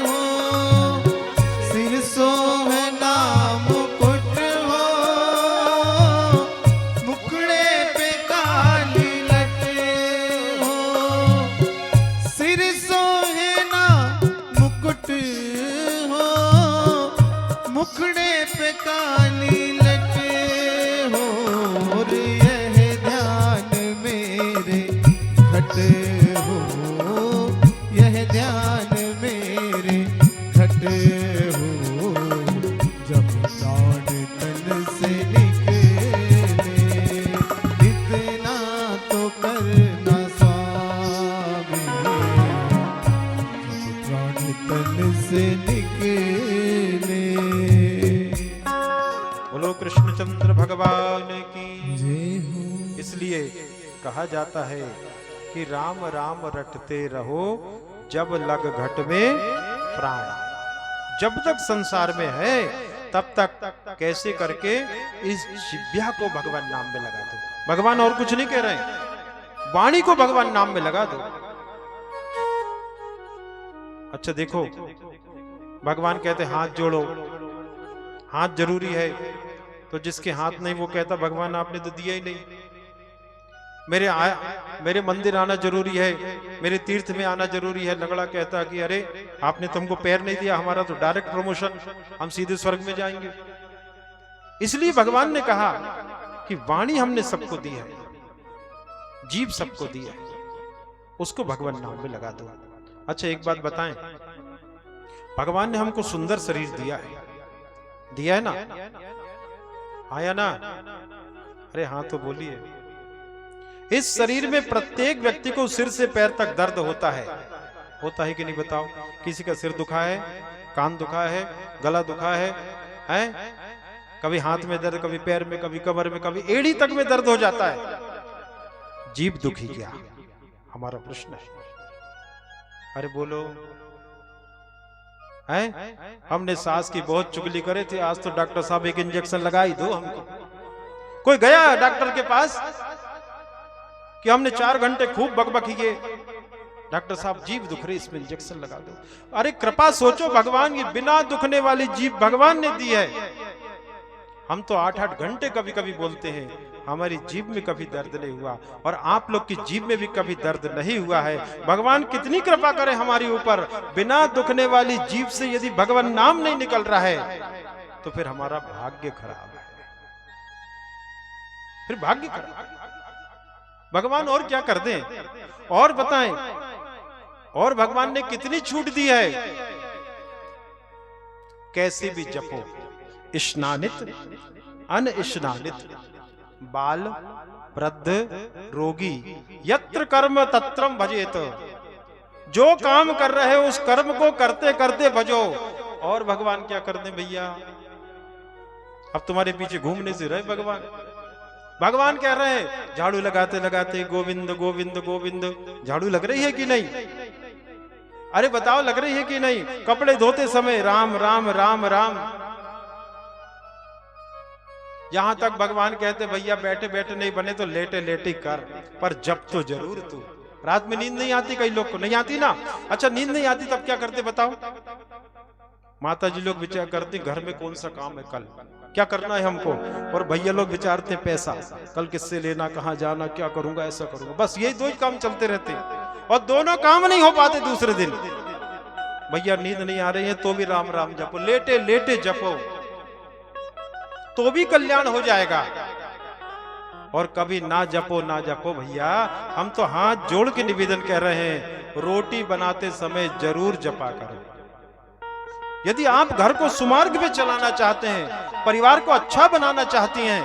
हो। रामचंद्र भगवान की। जय हो। इसलिए कहा जाता है कि राम राम रटते रहो जब लग घट में प्राण। जब तक संसार में है तब तक कैसे करके इस जिह्वा को भगवान नाम में लगा दो। भगवान और कुछ नहीं कह रहे हैं, वाणी को भगवान नाम में लगा दो। अच्छा देखो, भगवान कहते हाथ जोड़ो, हाथ जरूरी है, तो जिसके हाथ नहीं वो कहता भगवान आपने तो दिया ही नहीं। मेरे मंदिर आना जरूरी है, मेरे तीर्थ में आना जरूरी है। लंगड़ा कहता कि अरे आपने तो हमको पैर नहीं दिया, हमारा तो डायरेक्ट प्रमोशन, हम सीधे स्वर्ग में जाएंगे। इसलिए भगवान ने कहा कि वाणी हमने सबको दी है, जीव सबको दी है, उसको भगवान नाम में लगा दो। अच्छा एक बात बताएं, भगवान ने हमको सुंदर शरीर दिया है ना? आया ना? अरे हाँ तो बोलिए। इस शरीर में प्रत्येक व्यक्ति को सिर से पैर तक दर्द होता है कि नहीं बताओ? किसी का सिर दुखा है, कान दुखा है, गला दुखा है, हैं? कभी हाथ में दर्द, कभी पैर में, कभी कमर में, कभी एड़ी तक में दर्द हो जाता है। जीभ दुखी क्या? हमारा प्रश्न है। अरे बोलो, हैं? हमने सास की बहुत चुगली करे थे, आज तो डॉक्टर साहब एक इंजेक्शन लगा ही दो हमको। कोई गया डॉक्टर के पास कि हमने 4 घंटे खूब बकबकी किए, डॉक्टर साहब जीभ दुख रही, इसमें इंजेक्शन लगा दो। अरे कृपा सोचो, भगवान की बिना दुखने वाली जीभ भगवान ने दी है। हम तो 8-8 घंटे कभी कभी बोलते हैं, हमारी जीभ में कभी दर्द नहीं हुआ, और आप लोग की जीभ में भी कभी दर्द नहीं हुआ है। भगवान कितनी कृपा करे हमारे ऊपर। बिना दुखने वाली जीभ से यदि भगवान नाम नहीं निकल रहा है तो फिर हमारा भाग्य खराब है, फिर भाग्य खराब। भगवान और क्या कर दें? और बताएं, और भगवान ने कितनी छूट दी है। कैसे भी जपो, स्नानित अनस्नानित, बाल वृद्ध रोगी, यत्र कर्म तत्रम भजेत। जो काम कर रहे हो उस कर्म को करते करते भजो। और भगवान क्या कर दें भैया? अब तुम्हारे पीछे घूमने से रहे भगवान कह रहे हैं, झाड़ू लगाते लगाते गोविंद गोविंद गोविंद। झाड़ू लग रही है कि नहीं? अरे बताओ, लग रही है कि नहीं? कपड़े धोते समय राम राम राम राम। यहां तक भगवान कहते भैया बैठे बैठे नहीं बने तो लेटे लेटे कर, पर जब तो जरूर तू। रात में नींद नहीं आती, कई लोग को नहीं आती ना। अच्छा नींद नहीं आती तब क्या करते बताओ? माता जी लोग विचार करते घर में कौन सा काम है, कल क्या करना है हमको, और भैया लोग विचारते पैसा, कल किससे लेना, कहां जाना, क्या करूंगा, ऐसा करूंगा। बस यही 2 ही काम चलते रहते, और दोनों काम नहीं हो पाते दूसरे दिन। भैया नींद नहीं आ रही है तो भी राम राम जपो, लेटे लेटे जपो, तो भी कल्याण हो जाएगा। और कभी ना जपो भैया, हम तो हाथ जोड़ के निवेदन कह रहे हैं, रोटी बनाते समय जरूर जपा करो। यदि आप घर को सुमार्ग पे चलाना चाहते हैं, परिवार को अच्छा बनाना चाहती हैं,